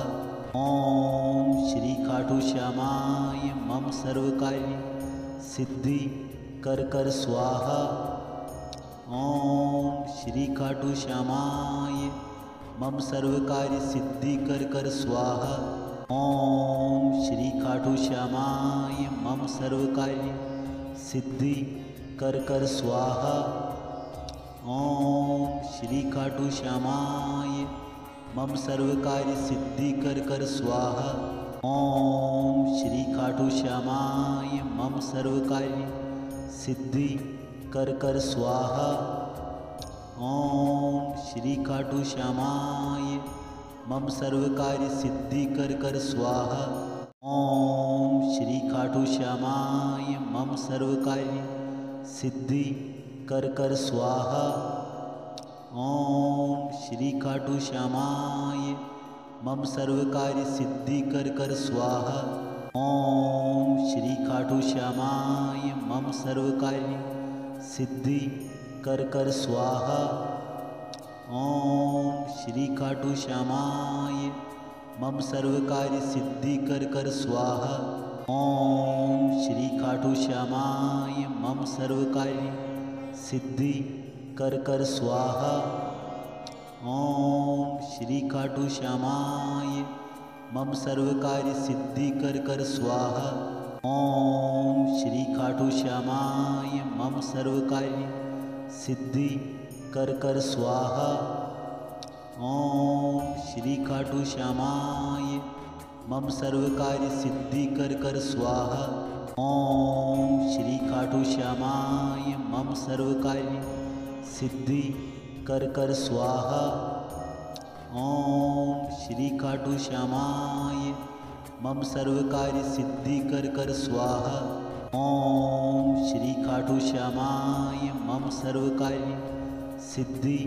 Speaker 2: ओम श्री खाटू श्यामाय मम सर्व कार्य सिद्धि कर कर स्वाहा। ओम श्री खाटू श्यामाय मम सर्व कार्य सिद्धि कर कर स्वाहा। ओम श्री खाटू श्यामाय मम सर्व कार्य सिद्धि कर स्वाहा। ओम श्री खाटू श्यामाय मम सर्व कार्य सिद्धि कर स्वाहा। ओम श्री खाटू श्यामाय मम सर्व कार्य सिद्धि कर स्वाहा। ओम श्री खाटू श्यामाय मम सर्व कार्य सिद्धि कर स्वाहा। ओम श्री खाटू श्यामाय मम सर्व कार्य सिद्धि कर स्वाहा। ओम श्री खाटू श्यामाय मम सर्व कार्य सिद्धि कर स्वाहा। ओम श्री खाटू श्यामाय मम सर्व कार्य सिद्धि कर स्वाहा। ओम श्री खाटू श्यामाय मम सर्व कार्य सिद्धि कर स्वाहा। ओम श्री खाटू श्यामाय मम सर्व कार्य सिद्धि कर स्वाहा। ओम श्री खाटू श्यामाय मम सर्व कार्य सिद्धि कर स्वाहा। ओम श्री खाटू श्यामाय मम सर्व कार्य सिद्धि कर स्वाहा। ओम श्री खाटू श्यामाय मम सर्व कार्य सिद्धि कर स्वाहा। ओम श्री खाटू श्यामाय मम सर्व कार्य सिद्धि कर स्वाहा। ओम श्री खाटू श्यामाय मम सर्व कार्य सिद्धि कर स्वाहा। ओम श्री खाटू श्यामाय मम सर्व कार्य सिद्धि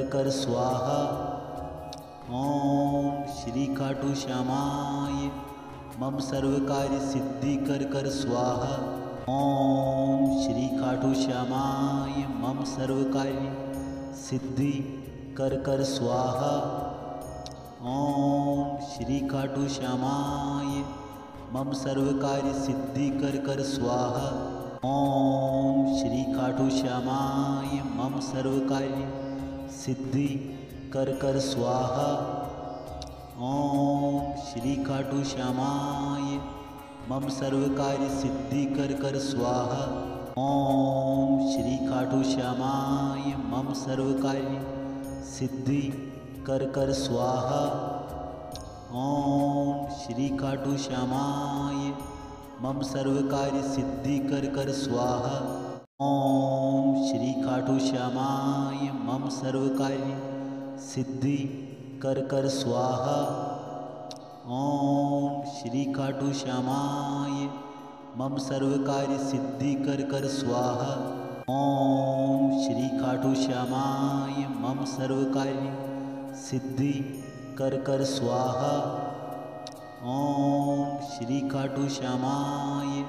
Speaker 2: कर स्वाहा। ओम श्री खाटू श्यामाय मम सर्व कार्य सिद्धि कर स्वाहा। ओम श्री खाटू श्यामाय मम सर्व कार्य सिद्धि कर स्वाहा। ओम श्री खाटू श्यामाय मम सर्व कार्य सिद्धि कर स्वाहा। ओम श्री खाटू श्यामाय मम सर्व कार्य सिद्धि कर स्वाहा। ओम श्री खाटू श्यामाय मम सर्व कार्य सिद्धि कर स्वाहा। ओम श्री खाटू श्यामाय मम सर्व कार्य सिद्धि कर स्वाहा। ओम श्री खाटू श्यामाय मम सर्व कार्य सिद्धि कर स्वाहा। ओम श्री खाटू श्यामाय मम सर्व कार्य सिद्धि कर स्वाहा। ओम श्री खाटू श्यामाय मम सर्व कार्य सिद्धि कर स्वाहा। ओम श्री खाटू श्यामाय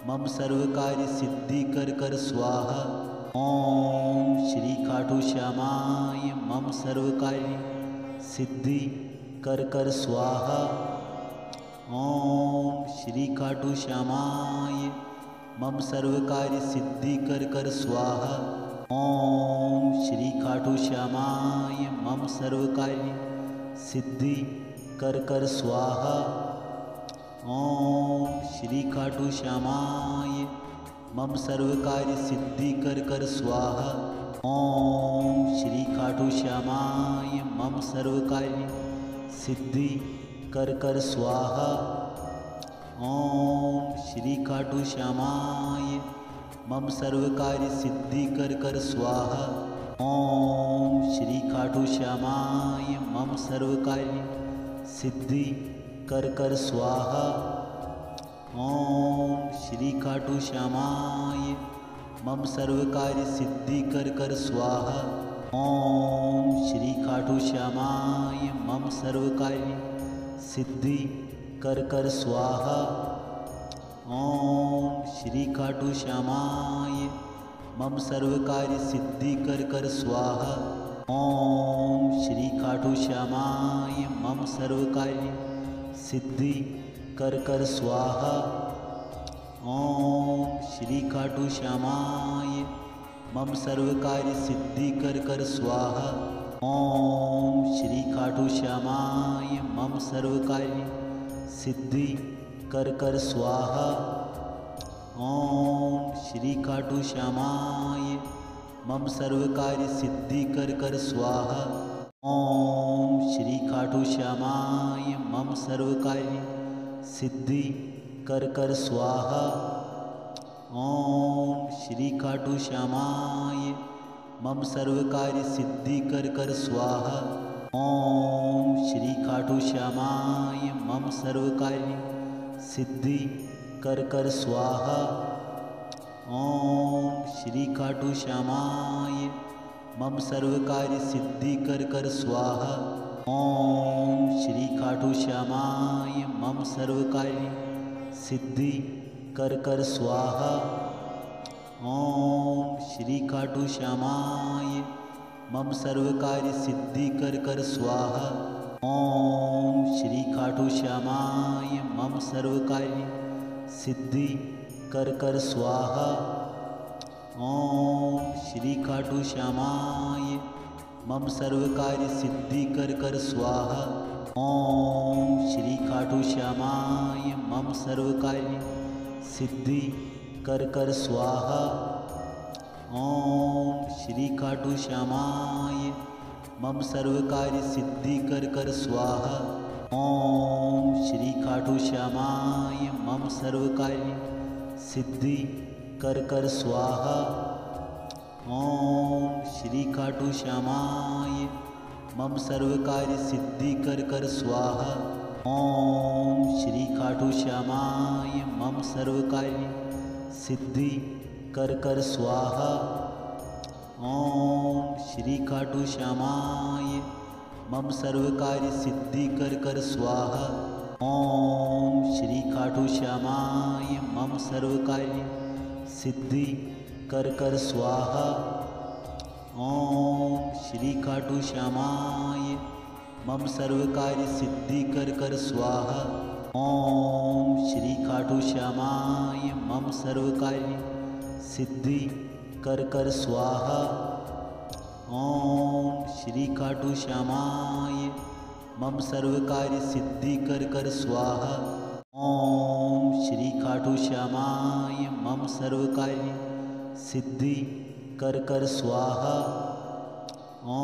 Speaker 2: मम सर्व कार्य सिद्धि कर स्वाहा। ओम श्री खाटू श्यामाय मम सर्व कार्य सिद्धि कर स्वाहा। ओम श्री खाटू श्यामाय मम सर्व कार्य सिद्धि कर स्वाहा। ओम श्री खाटू श्यामाय मम सर्व कार्य सिद्धि कर स्वाहा। ओम श्री खाटू श्यामाय मम सर्व कार्य सिद्धि कर स्वाहा। ओम श्री खाटू श्यामाय मम सर्व कार्य सिद्धि कर स्वाहा। ओम श्री खाटू श्यामाय मम सर्व कार्य सिद्धि कर स्वाहा। ओम श्री खाटू श्यामाय मम सर्व कार्य सिद्धि कर स्वाहा। ओम श्री खाटू श्यामाय मम सर्व कार्य सिद्धि कर स्वाहा। ओम श्री खाटू श्यामाय मम सर्व कार्य सिद्धि कर स्वाहा। ओम श्री खाटू श्यामाय मम सर्व कार्य सिद्धि कर स्वाहा। ओम श्री खाटू श्यामाय मम सर्व कार्य सिद्धि कर स्वाहा। ओम श्री खाटू श्यामाय मम सर्व कार्य सिद्धि कर स्वाहा। ओम श्री खाटू श्यामाय मम सर्व कार्य सिद्धि कर स्वाहा। ओम श्री खाटू श्यामाय मम सर्व कार्य सिद्धि कर कर स्वाहा। ओम श्री खाटू श्यामाय मम सर्व कार्य सिद्धि कर स्वाहा। ओम श्री खाटू श्यामाय मम सर्व कार्य सिद्धि कर स्वाहा। ओम श्री खाटू श्यामाय मम सर्व कार्य सिद्धि कर स्वाहा। ओम श्री खाटू श्यामाय मम सर्व कार्य सिद्धि कर स्वाहा। ओम श्री खाटू श्यामाय मम सर्व कार्य सिद्धि कर स्वाहा। ओम श्री खाटू श्यामाय मम सर्व कार्य सिद्धि कर स्वाहा। ओम श्री खाटू श्यामाय मम सर्व कार्य सिद्धि कर स्वाहा। ओम श्री खाटू श्यामाय मम सर्व कार्य सिद्धि कर स्वाहा। ओम श्री खाटू श्यामाय मम सर्व कार्य सिद्धि कर स्वाहा। ओम श्री खाटू श्यामाय मम सर्व कार्य सिद्धि कर स्वाहा। ओम श्री खाटू श्यामाय मम सर्व कार्य सिद्धि कर स्वाहा। ओम श्री खाटू श्यामाय मम सर्व कार्य सिद्धि कर स्वाहा। ओम श्री खाटू श्यामाय मम सर्व कार्य सिद्धि कर स्वाहा। ओम श्री खाटू श्यामाय मम सर्व कार्य सिद्धि कर स्वाहा। ओम श्री खाटू श्यामाय मम सर्व कार्य सिद्धि कर स्वाहा। ओम श्री खाटू श्यामाय मम सर्व कार्य सिद्धि कर स्वाहा। ओम श्री खाटू श्यामाय मम सर्व कार्य सिद्धि कर स्वाहा। ओम श्री खाटू श्यामाय मम सर्व कार्य सिद्धि कर स्वाहा। ओम श्री खाटू श्यामाय मम सर्व कार्य सिद्धि कर स्वाहा। ओम श्री खाटू श्यामाय मम सर्व कार्य सिद्धि कर स्वाहा।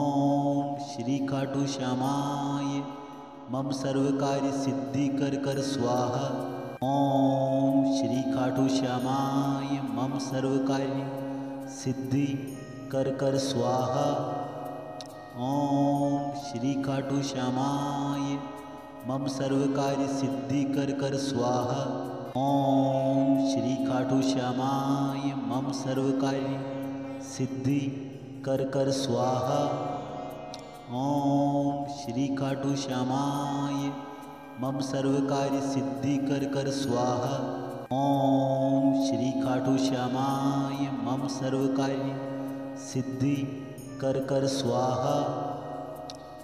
Speaker 2: ओम श्री खाटू श्यामाय मम सर्व कार्य सिद्धि कर स्वाहा। ओम श्री खाटू श्यामाय मम सर्व कार्य सिद्धि कर स्वाहा। ओम श्री खाटू श्यामाय मम सर्व कार्य सिद्धि कर स्वाहा। ओम श्री खाटू श्यामाय मम सर्व कार्य सिद्धि कर स्वाहा। ओम श्री खाटू श्यामाय मम सर्व कार्य सिद्धि कर स्वाहा।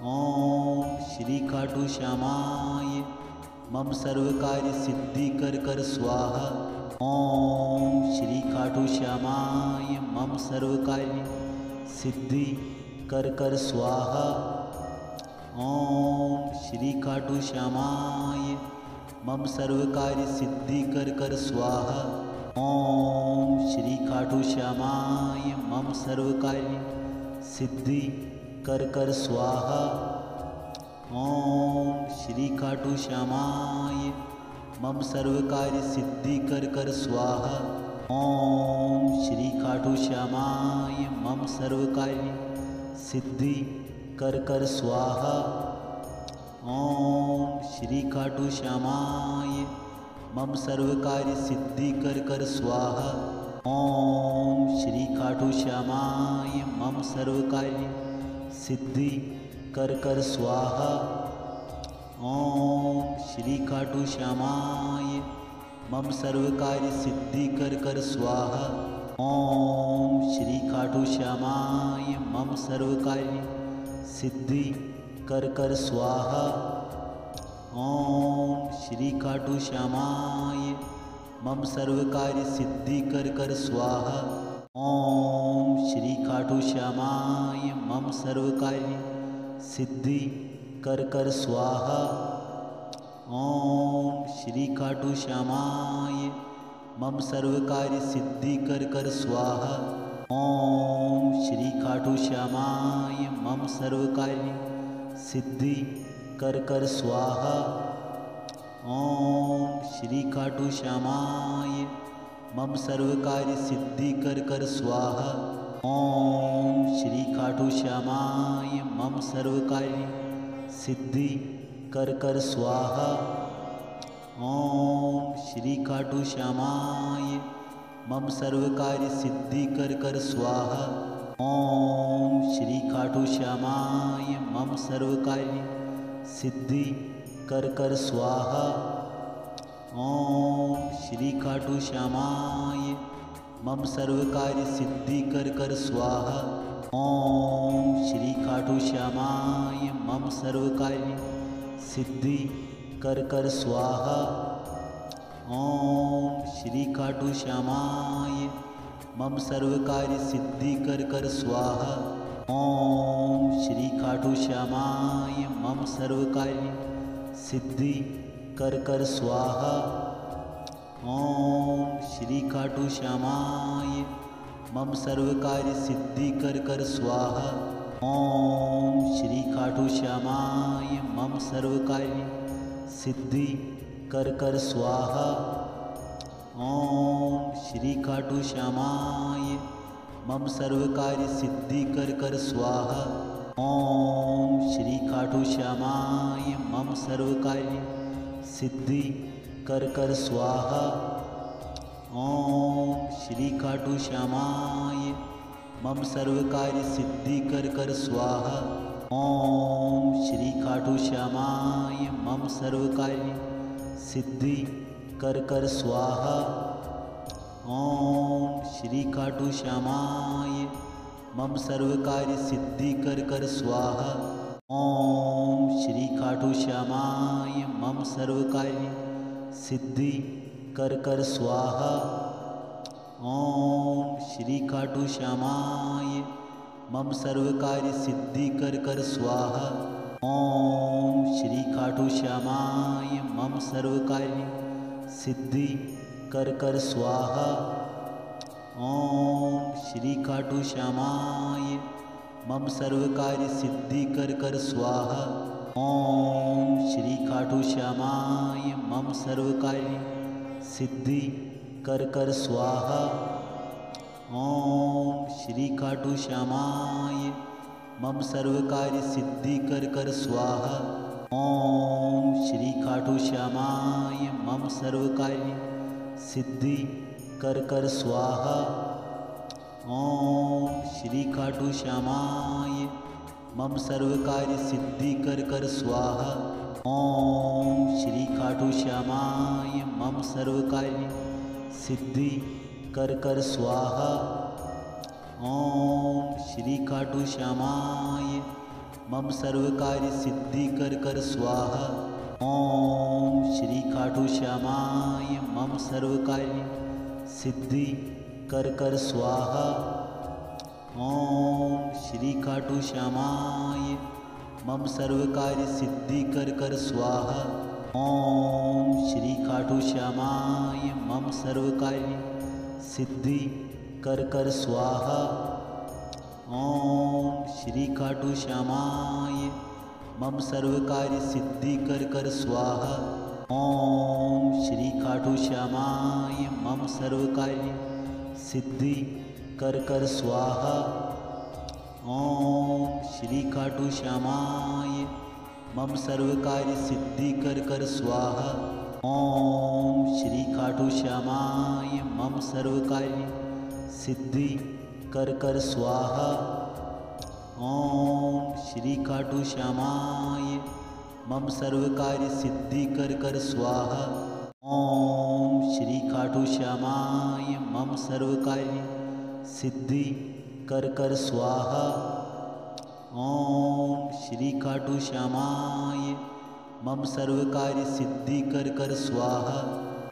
Speaker 2: ओम श्री खाटू श्यामाय मम सर्व कार्य सिद्धि कर स्वाहा। ओम श्री खाटू श्यामाय मम सर्व कार्य सिद्धि कर स्वाहा। ओम श्री खाटू श्यामाय मम सर्व कार्य सिद्धि कर स्वाहा। ओम श्री खाटू श्यामाय मम सर्व कार्य सिद्धि कर स्वाहा। ओम श्री खाटू श्यामाय मम सर्व कार्य सिद्धि कर स्वाहा। ओम श्री खाटू श्यामाय मम सर्व कार्य सिद्धि कर स्वाहा। ओम श्री खाटू श्यामाय मम सर्व कार्य सिद्धि कर स्वाहा। ओम श्री खाटू श्यामाय मम सर्व कार्य सिद्धि कर स्वाहा। ओम श्री खाटू श्यामाय मम सर्व कार्य सिद्धि कर स्वाहा। ओम श्री खाटू श्यामाय मम सर्व कार्य सिद्धि कर स्वाहा। ओम श्री खाटू श्यामाय मम सर्व कार्य सिद्धि कर स्वाहा। ओम श्री खाटू श्यामाय मम सर्व कार्य सिद्धि कर स्वाहा। ओम श्री खाटू श्यामाय मम सर्व कार्य सिद्धि कर स्वाहा। ओम श्री खाटू श्यामाय मम सर्व कार्य सिद्धि कर स्वाहा। ओम श्री खाटू श्यामाय मम सर्व कार्य सिद्धि कर स्वाहा। ओम श्री खाटू श्यामाय मम सर्व कार्य सिद्धि कर स्वाहा। ओम श्री खाटू श्यामाय मम सर्व कार्य सिद्धि कर स्वाहा। ओम श्री खाटू श्यामाय मम सर्व कार्य सिद्धि कर स्वाहा। ओम श्री खाटू श्यामाय मम सर्व कार्य सिद्धि कर स्वाहा। ओम श्री खाटू श्यामाय मम सर्व कार्य सिद्धि कर स्वाहा। ओम श्री खाटू श्यामाय मम सर्व कार्य सिद्धि कर स्वाहा। ओम श्री खाटू श्यामाय मम सर्व कार्य सिद्धि कर स्वाहा। ओम श्री खाटू श्यामाय मम सर्व कार्य सिद्धि कर स्वाहा। ओम श्री खाटू श्यामाय मम सर्व कार्य सिद्धि कर स्वाहा। ओम श्री खाटू श्यामाय मम सर्व कार्य सिद्धि कर स्वाहा। ओम श्री खाटू श्यामाय मम सर्व कार्य सिद्धि कर स्वाहा। ओम श्री खाटू श्यामाय मम सर्व कार्य सिद्धि कर स्वाहा। ओम श्री खाटू श्यामाय मम सर्व कार्य सिद्धि कर स्वाहा। ओम श्री खाटू श्यामाय मम सर्व कार्य सिद्धि कर स्वाहा। ओम श्री खाटू श्यामाय मम सर्व कार्य सिद्धि कर स्वाहा। ओम श्री खाटू श्यामाय मम सर्व कार्य सिद्धि कर स्वाहा। ओम श्री खाटू श्यामाय मम सर्व कार्य सिद्धि कर स्वाहा। ओम श्री खाटू श्यामाय मम सर्व कार्य सिद्धि कर स्वाहा। ओम श्री खाटू श्यामाय मम सर्व कार्य सिद्धि कर स्वाहा। ओम श्री खाटू श्यामाय मम सर्व कार्य सिद्धि कर स्वाहा। ओम श्री खाटू श्यामाय मम सर्व कार्य सिद्धि कर स्वाहा। ओम श्री खाटू श्यामाय मम सर्व कार्य सिद्धि कर स्वाहा। ओम श्री खाटू श्यामाय मम सर्व कार्य सिद्धि कर स्वाहा। ओम श्री खाटू श्यामाय मम सर्व कार्य सिद्धि कर स्वाहा। ओम श्री खाटू श्यामाय मम सर्व कार्य सिद्धि कर स्वाहा। ओम श्री खाटू श्यामाय मम सर्व कार्य सिद्धि कर स्वाहा। ओम श्री खाटू श्यामाय मम सर्व कार्य सिद्धि कर स्वाहा। ओम श्री खाटू श्यामाय मम सर्व कार्य सिद्धि कर स्वाहा। ओम श्री खाटू श्यामाय मम सर्व कार्य सिद्धि कर स्वाहा। ओम श्री खाटू श्यामाय मम सर्व कार्य सिद्धि कर स्वाहा। ओम श्री खाटू श्यामाय मम सर्व कार्य सिद्धि कर स्वाहा। ओम श्री खाटू श्यामाय मम सर्व कार्य सिद्धि कर स्वाहा। ओम श्री खाटू श्यामाय मम सर्व कार्य सिद्धि कर स्वाहा। ओम श्री खाटू श्यामाय मम सर्व कार्य सिद्धि कर स्वाहा। ओम श्री खाटू श्यामाय मम सर्व कार्य सिद्धि कर स्वाहा।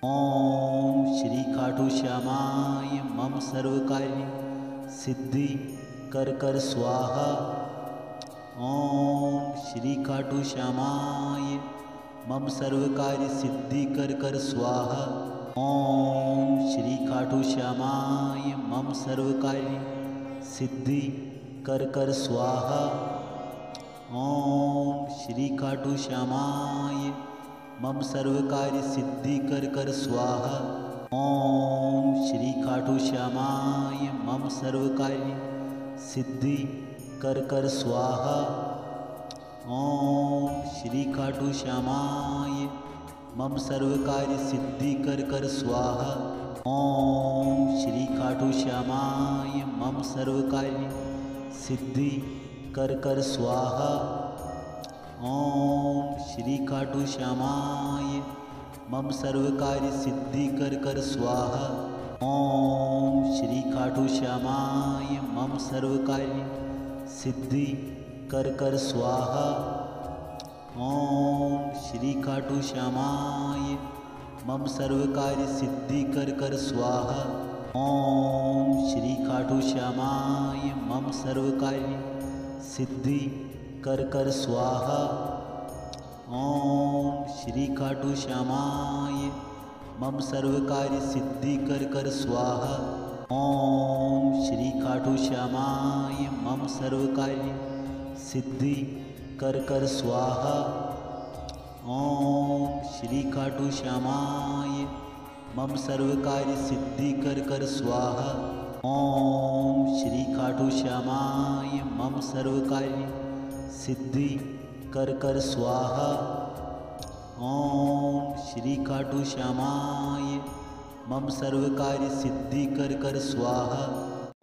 Speaker 2: ओम श्री खाटू श्यामाय मम सर्व कार्य सिद्धि कर स्वाहा। ओम श्री खाटू श्यामाय मम सर्व कार्य सिद्धि कर कर स्वाहा। ओम श्री खाटू श्यामाय मम सर्व कार्य सिद्धि कर कर स्वाहा। ओम श्री खाटू श्यामाय मम सर्व कार्य सिद्धि कर स्वाहा। ओम श्री खाटू श्यामाय मम सर्व कार्य सिद्धि कर स्वाहा। ओम श्री खाटू श्यामाय मम सर्व कार्य सिद्धि कर स्वाहा। ओम श्री खाटू श्यामाय मम सर्व कार्य सिद्धि कर स्वाहा। ओम श्री खाटू श्यामाय मम सर्व कार्य सिद्धि कर स्वाहा। ओम श्री खाटू श्यामाय मम सर्व कार्य सिद्धि कर स्वाहा। ओम श्री खाटू श्यामाय मम सर्व कार्य सिद्धि कर स्वाहा। ओम श्री खाटू श्यामाय मम सर्व कार्य सिद्धि कर स्वाहा। ओम श्री खाटू श्यामाय मम सर्व कार्य सिद्धि कर स्वाहा। ओम श्री खाटू श्यामाय मम सर्व कार्य सिद्धि कर स्वाहा। ओम श्री खाटू श्यामाय मम सर्व कार्य सिद्धि कर स्वाहा। ओम श्री खाटू श्यामाय मम सर्व कार्य सिद्धि कर स्वाहा। ओम श्री खाटू श्यामाय मम सर्व कार्य सिद्धि कर स्वाहा।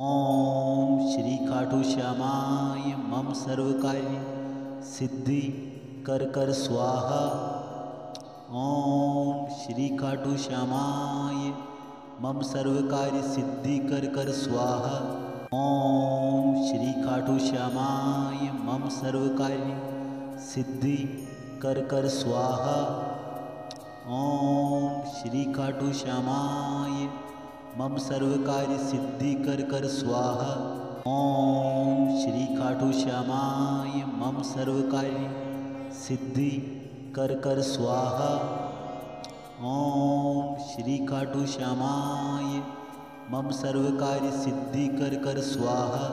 Speaker 2: ओम श्री खाटू श्यामाय मम सर्व कार्य सिद्धि कर स्वाहा। ओम श्री खाटू श्यामाय मम सर्व कार्य सिद्धि कर स्वाहा। ओम श्री खाटू श्यामाय मम सर्व कार्य सिद्धि कर स्वाहा। ओम श्री खाटू श्यामाय मम सर्व कार्य सिद्धि कर स्वाहा। ओम श्री खाटू श्यामाय मम सर्व कार्य सिद्धि कर स्वाहा। ओम श्री खाटू श्यामाय मम सर्व कार्य सिद्धि कर स्वाहा।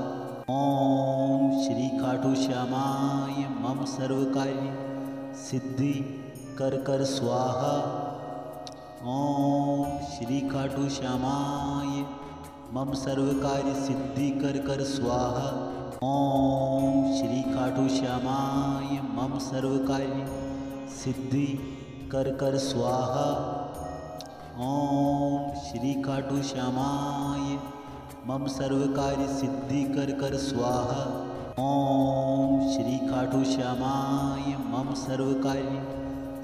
Speaker 2: ओम श्री खाटू श्यामाय मम सर्व कार्य सिद्धि कर स्वाहा। ओम श्री खाटू श्यामाय मम सर्व कार्य सिद्धि कर स्वाहा। ओम श्री खाटू श्यामाय मम सर्व कार्य सिद्धि कर स्वाहा। ओम श्री खाटू श्यामाय मम सर्व कार्य सिद्धि कर स्वाहा। ओम श्री खाटू श्यामाय मम सर्व कार्य सिद्धि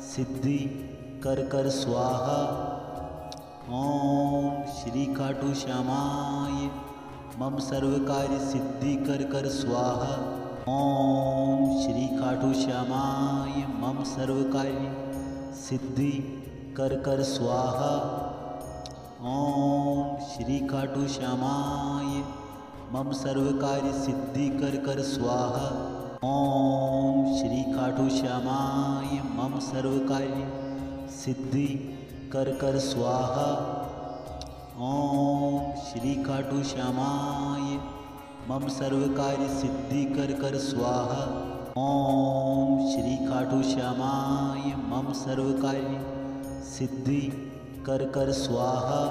Speaker 2: कर स्वाहा। ओम श्री खाटू श्यामाय मम सर्व कार्य सिद्धि कर स्वाहा। ओम श्री खाटू श्यामाय मम सर्व कार्य सिद्धि कर स्वाहा। ओम श्री खाटू श्यामाय मम सर्व कार्य सिद्धि कर स्वाहा। ओम श्री खाटू श्यामाय मम सर्व कार्य सिद्धि कर स्वाहा। ओम श्री खाटू श्यामाय मम सर्व कार्य सिद्धि कर स्वाहा। ओम श्री खाटू श्यामाय मम सर्व कार्य सिद्धि कर स्वाहा।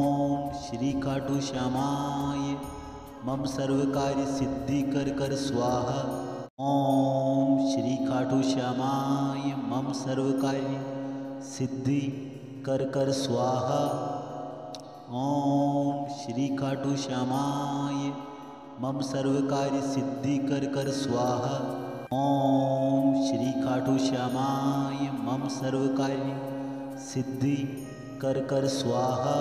Speaker 2: ओम श्री खाटू श्यामाय मम सर्व कार्य सिद्धि कर स्वाहा। ओम श्री खाटू श्यामाय मम सर्व कार्य सिद्धि कर स्वाहा। ओम श्री खाटू श्यामाय मम सर्व कार्य सिद्धि कर स्वाहा। ओम श्री खाटू श्यामाय मम सर्व कार्य सिद्धि कर स्वाहा।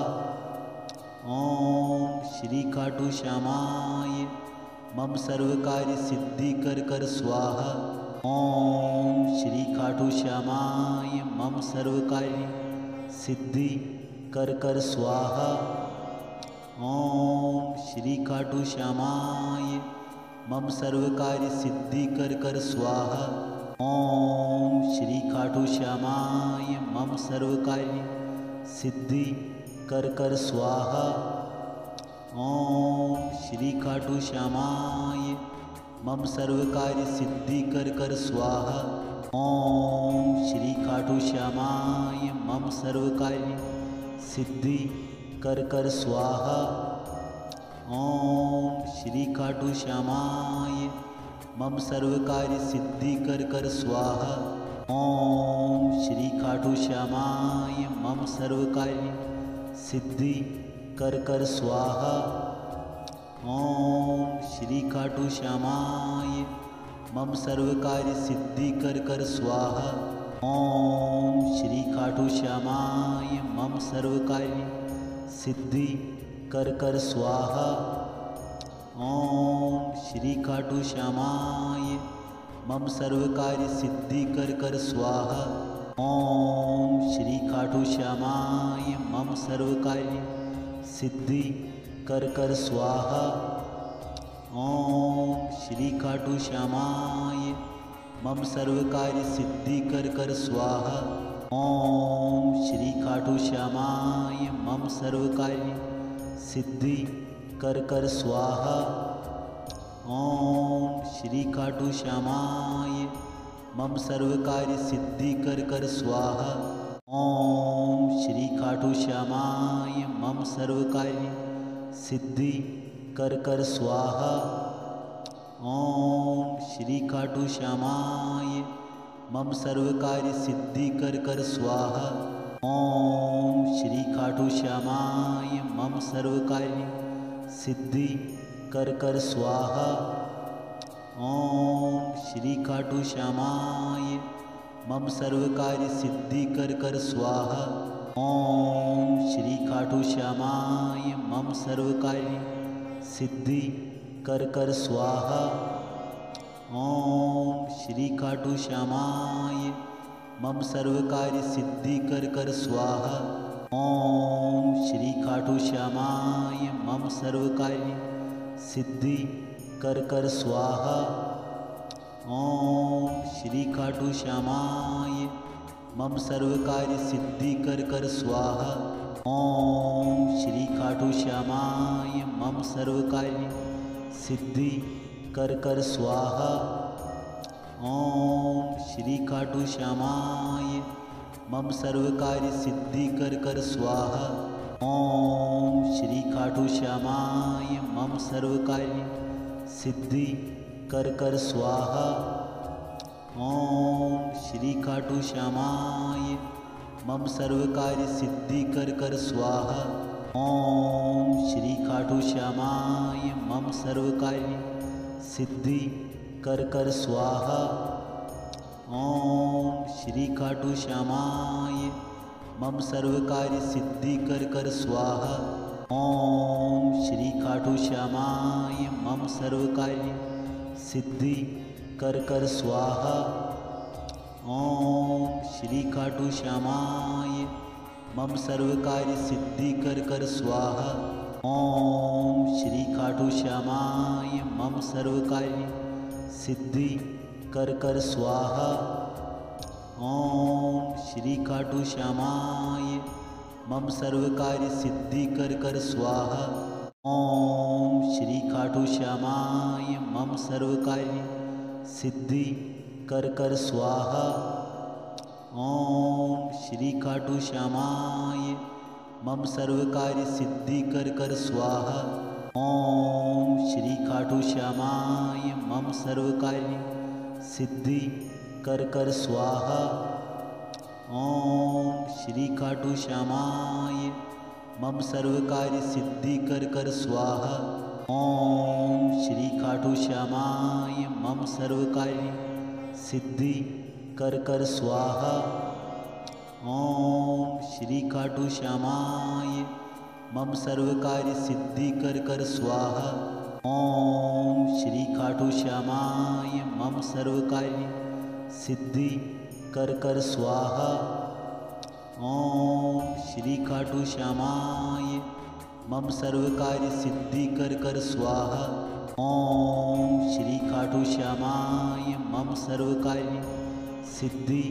Speaker 2: ओम श्री खाटू श्यामाय मम सर्व कार्य सिद्धि कर स्वाहा। ओम श्री खाटू श्यामाय मम सर्व कार्य सिद्धि कर स्वाहा। ओम श्री खाटू श्यामाय मम सर्व कार्य सिद्धि कर स्वाहा। ओम श्री खाटू श्यामाय मम सर्व कार्य सिद्धि कर स्वाहा। ओम श्री खाटू श्यामाय मम सर्व कार्य सिद्धि कर स्वाहा। ओम श्री खाटू श्यामाय मम सर्व कार्य सिद्धि कर स्वाहा। ओम श्री खाटू श्यामाय मम सर्व कार्य सिद्धि कर स्वाहा। ओम श्री खाटू श्यामाय मम सर्व कार्य सिद्धि कर स्वाहा। ओम श्री खाटू श्यामाय मम सर्व कार्य सिद्धि कर स्वाहा। ओम श्री खाटू श्यामाय मम सर्व कार्य सिद्धि कर स्वाहा। ओम श्री खाटू श्यामाय मम सर्व कार्य सिद्धि कर स्वाहा। ओम श्री खाटू श्यामाय मम सर्व कार्य सिद्धि कर स्वाहा। ओम श्री खाटू श्यामाय मम सर्व कार्य सिद्धि कर स्वाहा। ओम श्री खाटू श्यामाय मम सर्व कार्य सिद्धि कर स्वाहा। ओम श्री खाटू श्यामाय मम सर्व कार्य सिद्धि कर स्वाहा। ओम श्री खाटू श्यामाय मम सर्व कार्य सिद्धि कर स्वाहा। ओम श्री खाटू श्यामाय मम सर्व कार्य सिद्धि कर स्वाहा। ओम श्री खाटू श्यामाय मम सर्व कार्य सिद्धि कर स्वाहा। ओम श्री खाटू श्यामाय मम सर्व कार्य सिद्धि कर स्वाहा। ओम श्री खाटू श्यामाय मम सर्व कार्य सिद्धि कर स्वाहा। ओम श्री खाटू श्यामाय मम सर्व कार्य सिद्धि कर स्वाहा। ओम श्री खाटू श्यामाय मम सर्व कार्य सिद्धि कर स्वाहा। ओम श्री खाटू श्यामाय मम सर्व कार्य सिद्धि कर स्वाहा। ओम श्री खाटू श्यामाय मम सर्व कार्य सिद्धि कर स्वाहा। ओम श्री खाटू श्यामाय मम सर्व कार्य सिद्धि कर स्वाहा। ओम श्री खाटू श्यामाय मम सर्व कार्य सिद्धि कर स्वाहा। ओम श्री खाटू श्यामाय मम सर्व कार्य सिद्धि कर स्वाहा। ओम श्री खाटू श्यामाय मम सर्व कार्य सिद्धि कर स्वाहा। ओम श्री खाटू श्यामाय मम सर्व कार्य सिद्धि कर स्वाहा। ओम श्री खाटू श्यामाय मम सर्व कार्य सिद्धि कर स्वाहा। ओम श्री खाटू श्यामाय मम सर्व कार्य सिद्धि कर स्वाहा। ओम श्री खाटू श्यामाय मम सर्व कार्य सिद्धि कर स्वाहा। ओम श्री खाटू श्यामाय मम सर्व कार्य सिद्धि कर स्वाहा। ओम श्री खाटू श्यामाय मम सर्व कार्य सिद्धि कर स्वाहा। ओम श्री खाटू श्यामाय मम सर्व कार्य सिद्धि कर स्वाहा। ओम श्री खाटू श्यामाय मम सर्व कार्य सिद्धि कर स्वाहा। ओम श्री खाटू श्यामाय मम सर्व कार्य सिद्धि कर स्वाहा। ओम श्री खाटू श्यामाय मम सर्व कार्य सिद्धि कर स्वाहा। ओम श्री खाटू श्यामाय मम सर्व कार्य सिद्धि कर स्वाहा। ओम श्री खाटू श्यामाय मम सर्व कार्य सिद्धि कर स्वाहा। ओम श्री खाटू श्यामाय मम सर्व कार्य सिद्धि कर स्वाहा। ओम श्री खाटू श्यामाय मम सर्व कार्य सिद्धि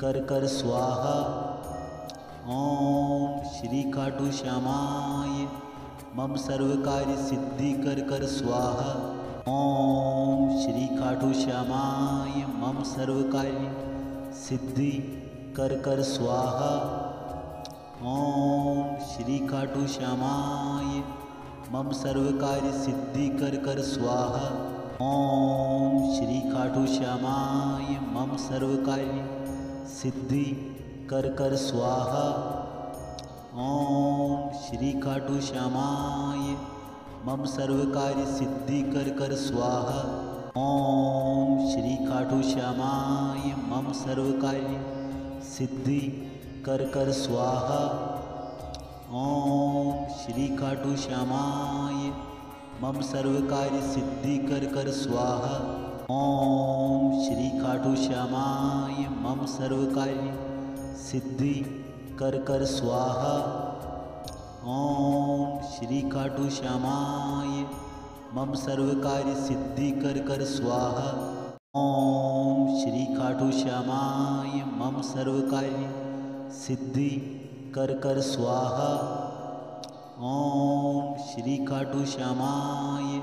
Speaker 2: कर स्वाहा। ओम श्री खाटू श्यामाय मम सर्व कार्य सिद्धि कर स्वाहा। ओम श्री खाटू श्यामाय मम सर्व कार्य सिद्धि कर स्वाहा। ओम श्री खाटू श्यामाय मम सर्व कार्य सिद्धि कर स्वाहा। ओम श्री खाटू श्यामाय मम सर्व कार्य सिद्धि कर स्वाहा। ओम श्री खाटू श्यामाय मम सर्व कार्य सिद्धि कर स्वाहा। ओम श्री खाटू श्यामाय मम सर्व कार्य सिद्धि कर स्वाहा। ओम श्री खाटू श्यामाय मम सर्व कार्य सिद्धि कर स्वाहा। ओम श्री खाटू श्यामाय मम सर्व कार्य सिद्धि कर स्वाहा। ओम श्री खाटू श्यामाय मम सर्व कार्य सिद्धि कर स्वाहा। ओम श्री खाटू श्यामाय मम सर्व कार्य सिद्धि कर स्वाहा। ओम श्री खाटू श्यामाय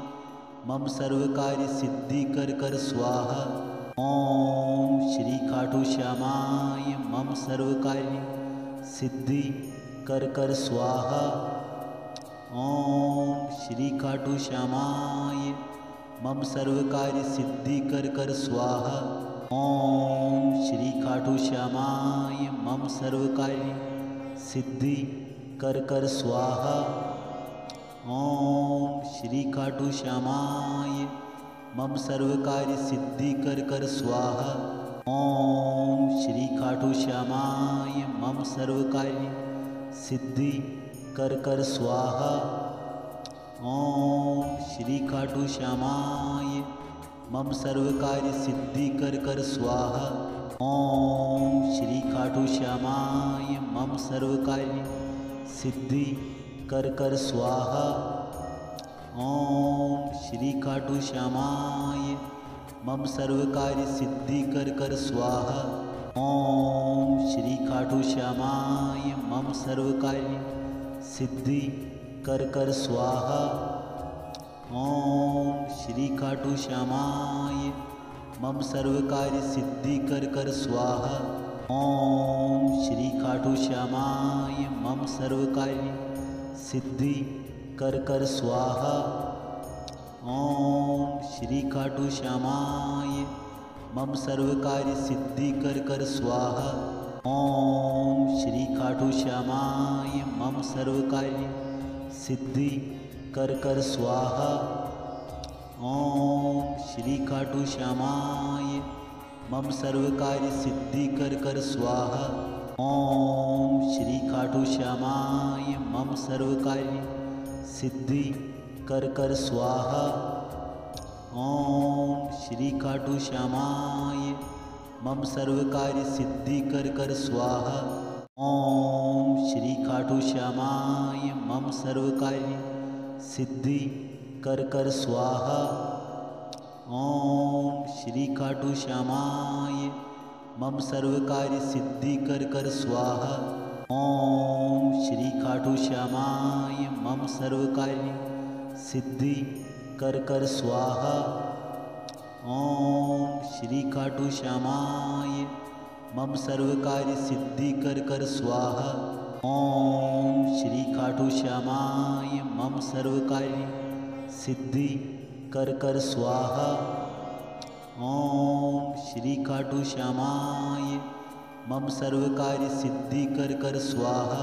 Speaker 2: मम सर्व कार्य सिद्धि कर स्वाहा। ओम श्री खाटू श्यामाय मम सर्व कार्य सिद्धि कर स्वाहा। ओम श्री खाटू श्यामाय मम सर्व कार्य सिद्धि कर स्वाहा। ओम श्री खाटू श्यामाय मम सर्व कार्य सिद्धि कर स्वाहा। ओम श्री खाटू श्यामाय मम सर्व कार्य सिद्धि कर स्वाहा। ओम श्री खाटू श्यामाय मम सर्व कार्य सिद्धि कर स्वाहा। ओम श्री खाटू श्यामाय मम सर्व कार्य सिद्धि कर स्वाहा। ओम श्री खाटू श्यामाय मम सर्व कार्य सिद्धि कर स्वाहा। ओम श्री खाटू श्यामाय मम सर्व कार्य सिद्धि कर स्वाहा। ओम श्री खाटू श्यामाय मम सर्व कार्य सिद्धि कर स्वाहा। ओम श्री खाटू श्यामाय मम सर्व कार्य सिद्धि कर स्वाहा। ओम श्री खाटू श्यामाय मम सर्व कार्य सिद्धि कर स्वाहा। ओम श्री खाटू श्यामाय मम सर्व कार्य सिद्धि कर स्वाहा। ओम श्री खाटू श्यामाय मम सर्व कार्य सिद्धि कर स्वाहा। ओम श्री खाटू श्यामाय मम सर्व कार्य सिद्धि कर स्वाहा। ओम श्री खाटू श्यामाय मम सर्व कार्य सिद्धि कर स्वाहा। ओम श्री खाटू श्यामाय मम सर्व कार्य सिद्धि कर स्वाहा। ओम श्री खाटू श्यामाय मम सर्व कार्य सिद्धि कर स्वाहा। ओम श्री खाटू श्यामाय मम सर्व कार्य सिद्धि कर स्वाहा। ओम श्री खाटू श्यामाय मम सर्व कार्य सिद्धि कर स्वाहा। ओम श्री खाटू श्यामाय मम सर्व कार्य सिद्धि कर स्वाहा। ओम श्री खाटू श्यामाय मम सर्व कार्य सिद्धि कर स्वाहा। ओम श्री खाटू श्यामाय मम सर्व कार्य सिद्धि कर स्वाहा।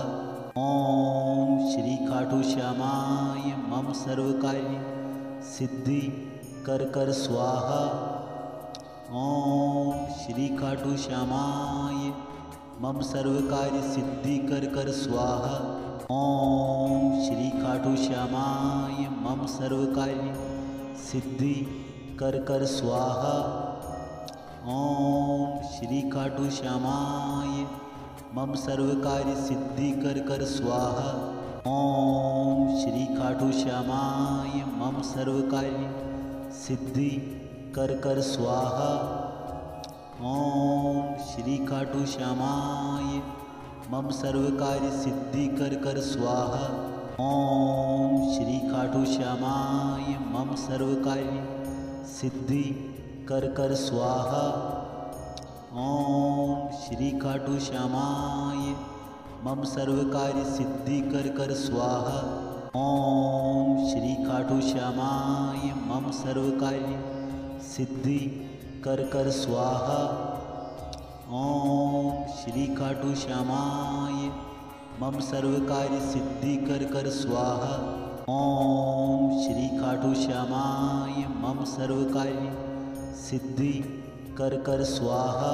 Speaker 2: ओम श्री खाटू श्यामाय मम सर्व कार्य सिद्धि कर स्वाहा। ओम श्री खाटू श्यामाय मम सर्व कार्य सिद्धि कर स्वाहा। ओम श्री खाटू श्यामाय मम सर्व कार्य सिद्धि कर स्वाहा। ओम श्री खाटू श्यामाय मम सर्व कार्य सिद्धि कर स्वाहा। ओम श्री खाटू श्यामाय मम सर्व कार्य सिद्धि कर स्वाहा। ओम श्री खाटू श्यामाय मम सर्व कार्य सिद्धि कर स्वाहा। ओम श्री खाटू श्यामाय मम सर्व कार्य सिद्धि कर स्वाहा। ओम श्री खाटू श्यामाय मम सर्व कार्य सिद्धि कर स्वाहा। ओम श्री खाटू श्यामाय मम सर्व कार्य सिद्धि कर स्वाहा। ओम श्री खाटू श्यामाय मम सर्व कार्य सिद्धि कर स्वाहा। ओम श्री खाटू श्यामाय मम सर्व कार्य सिद्धि कर स्वाहा।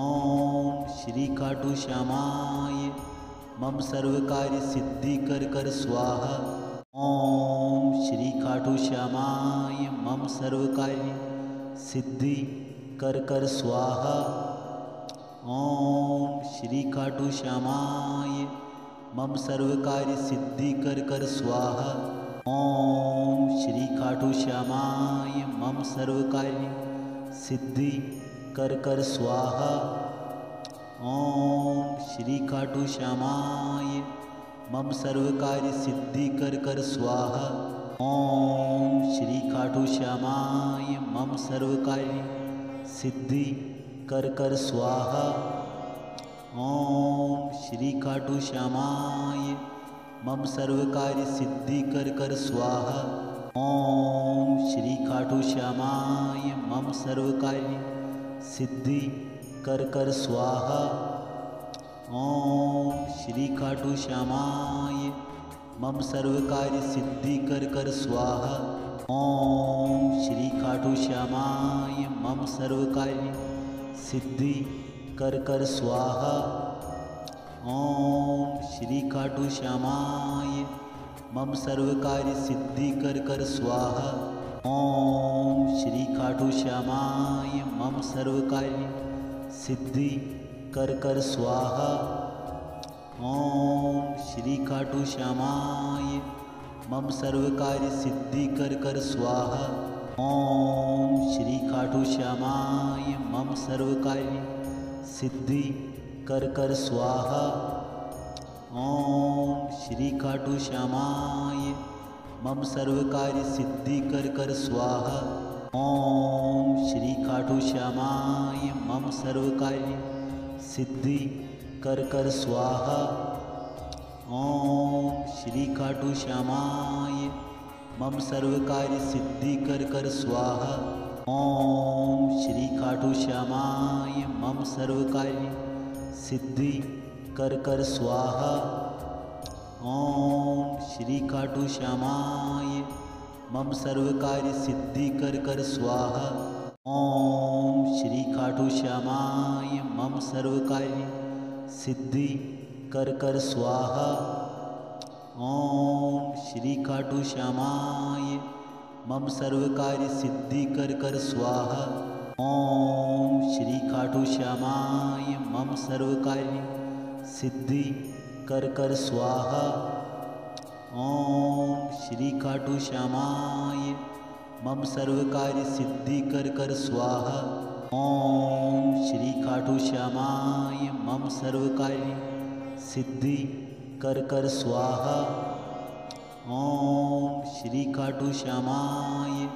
Speaker 2: ओम श्री खाटू श्यामाय मम सर्व कार्य सिद्धि कर स्वाहा। ओम श्री खाटू श्यामाय मम सर्व कार्य सिद्धि कर स्वाहा। ओम श्री खाटू श्यामाय मम सर्व कार्य सिद्धि कर स्वाहा। ओम श्री खाटू श्यामाय मम सर्व कार्य सिद्धि कर स्वाहा। ओम श्री खाटू श्यामाय मम सर्व कार्य सिद्धि कर स्वाहा। ओम श्री खाटू श्यामाय मम सर्व कार्य सिद्धि कर स्वाहा। ओम श्री खाटू श्यामाय मम सर्व कार्य सिद्धि कर स्वाहा। ओम श्री खाटू श्यामाय मम सर्व कार्य सिद्धि कर स्वाहा। ओम श्री खाटू श्यामाय मम सर्व कार्य सिद्धि कर स्वाहा। ओम श्री खाटू श्यामाय मम सर्व कार्य सिद्धि कर स्वाहा। ओम श्री खाटू श्यामाय मम सर्व कार्य सिद्धि कर स्वाहा। ओम श्री खाटू श्यामाय मम सर्व कार्य सिद्धि कर स्वाहा। ओम श्री खाटू श्यामाय मम सर्व कार्य सिद्धि कर स्वाहा। ओम श्री खाटू श्यामाय मम सर्व कार्य सिद्धि कर स्वाहा। ओम श्री खाटू श्यामाय मम सर्व कार्य सिद्धि कर स्वाहा। ओम श्री खाटू श्यामाय मम सर्व कार्य सिद्धि कर स्वाहा। ओम श्री खाटू श्यामाय मम सर्व कार्य सिद्धि कर स्वाहा। ओम श्री खाटू श्यामाय मम सर्व कार्य सिद्धि कर स्वाहा। ओम श्री खाटू श्यामाय मम सर्व कार्य सिद्धि कर स्वाहा। ओम श्री खाटू श्यामाय मम सर्व कार्य सिद्धि कर स्वाहा। ओम श्री खाटू श्यामाय मम सर्व कार्य सिद्धि कर स्वाहा। ओम श्री खाटू श्यामाय मम सर्व कार्य सिद्धि कर स्वाहा। ओम श्री खाटू श्यामाय मम सर्व कार्य सिद्धि कर स्वाहा। ओम श्री खाटू श्यामाय मम सर्व कार्य सिद्धि कर स्वाहा। ओम श्री खाटू श्यामाय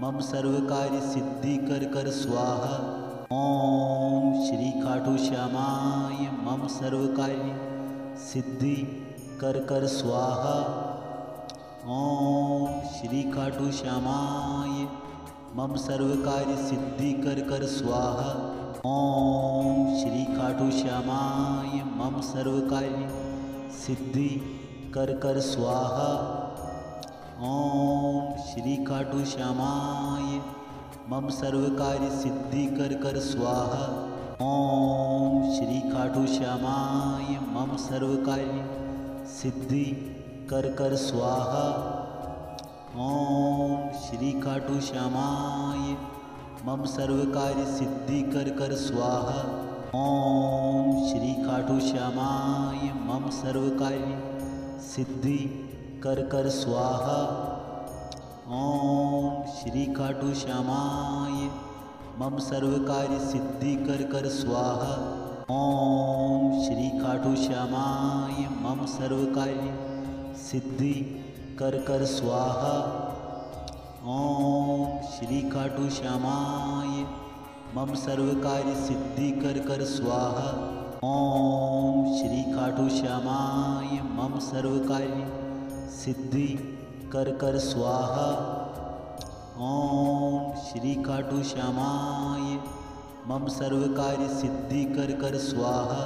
Speaker 2: मम सर्व कार्य सिद्धि कर स्वाहा। ओम श्री खाटू श्यामाय मम सर्व कार्य सिद्धि कर स्वाहा। ओम श्री खाटू श्यामाय मम सर्व कार्य सिद्धि कर स्वाहा। ओम श्री खाटू श्यामाय मम सर्व कार्य सिद्धि कर स्वाहा। ओम श्री खाटू श्यामाय मम सर्व कार्य सिद्धि कर स्वाहा। ओम श्री खाटू श्यामाय मम सर्व कार्य सिद्धि कर स्वाहा। ओम श्री खाटू श्यामाय मम सर्व कार्य सिद्धि कर स्वाहा। ओम श्री खाटू श्यामाय मम सर्व कार्य सिद्धि कर स्वाहा। ओम श्री खाटू श्यामाय मम सर्व कार्य सिद्धि कर कर स्वाहा। ओम श्री खाटू श्यामाय मम सर्व कार्य सिद्धि कर कर स्वाहा। ओम श्री खाटू श्यामाय मम सर्व कार्य सिद्धि कर कर स्वाहा। ओम श्री खाटू श्यामाय मम सर्व कार्य सिद्धि कर कर स्वाहा। ओम श्री खाटू श्यामाय मम सर्व कार्य सिद्धि कर कर स्वाहा।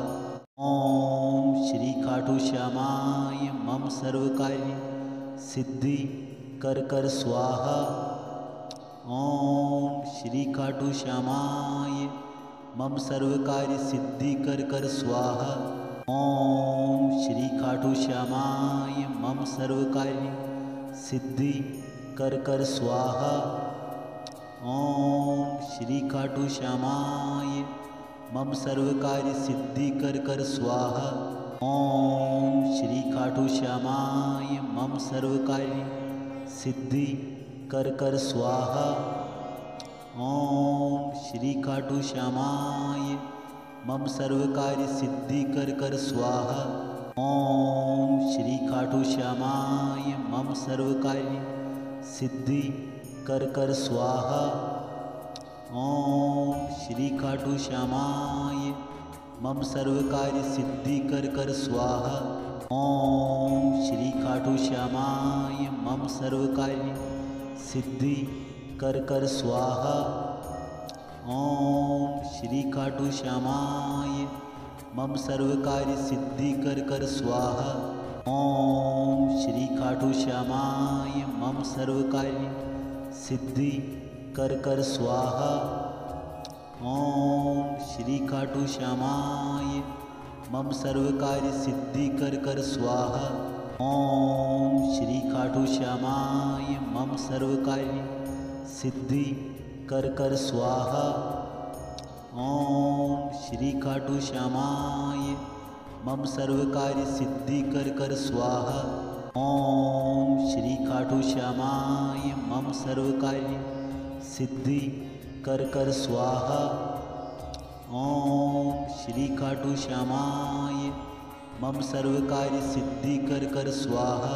Speaker 2: ओम श्री खाटू श्यामाय मम सर्व कार्य सिद्धि कर कर स्वाहा। ओम श्री खाटू श्यामाय मम सर्व कार्य सिद्धि कर कर स्वाहा। ओम श्री खाटू श्यामाय मम सर्व कार्य सिद्धि कर कर स्वाहा। ओम श्री खाटू श्यामाय मम सर्व कार्य सिद्धि कर कर स्वाहा। ओम श्री खाटू श्यामाय मम सर्व कार्य सिद्धि कर कर स्वाहा। ओम श्री खाटू श्यामाय मम सर्व कार्य सिद्धि कर कर स्वाहा। ओम श्री खाटू श्यामाय मम सर्व कार्य सिद्धि कर कर स्वाहा। ओम श्री खाटू श्यामाय मम सर्व कार्य सिद्धि कर कर स्वाहा। ओम श्री खाटू श्यामाय मम सर्व कार्य सिद्धि कर कर स्वाहा। ओम श्री खाटू श्यामाय मम सर्व कार्य सिद्धि कर कर स्वाहा। ओम श्री खाटू श्यामाय मम सर्व कार्य सिद्धि कर कर स्वाहा। ओम श्री खाटू श्यामाय मम सर्व कार्य सिद्धि कर कर स्वाहा। ओम श्री खाटू श्यामाय मम सर्व कार्य सिद्धि कर कर स्वाहा। ओम श्री खाटू श्यामाय मम सर्व कार्य सिद्धि कर कर स्वाहा। ओम श्री खाटू श्यामाय मम सर्व कार्य सिद्धि कर कर स्वाहा। ओम श्री खाटू श्यामाय मम सर्व कार्य सिद्धि कर कर स्वाहा।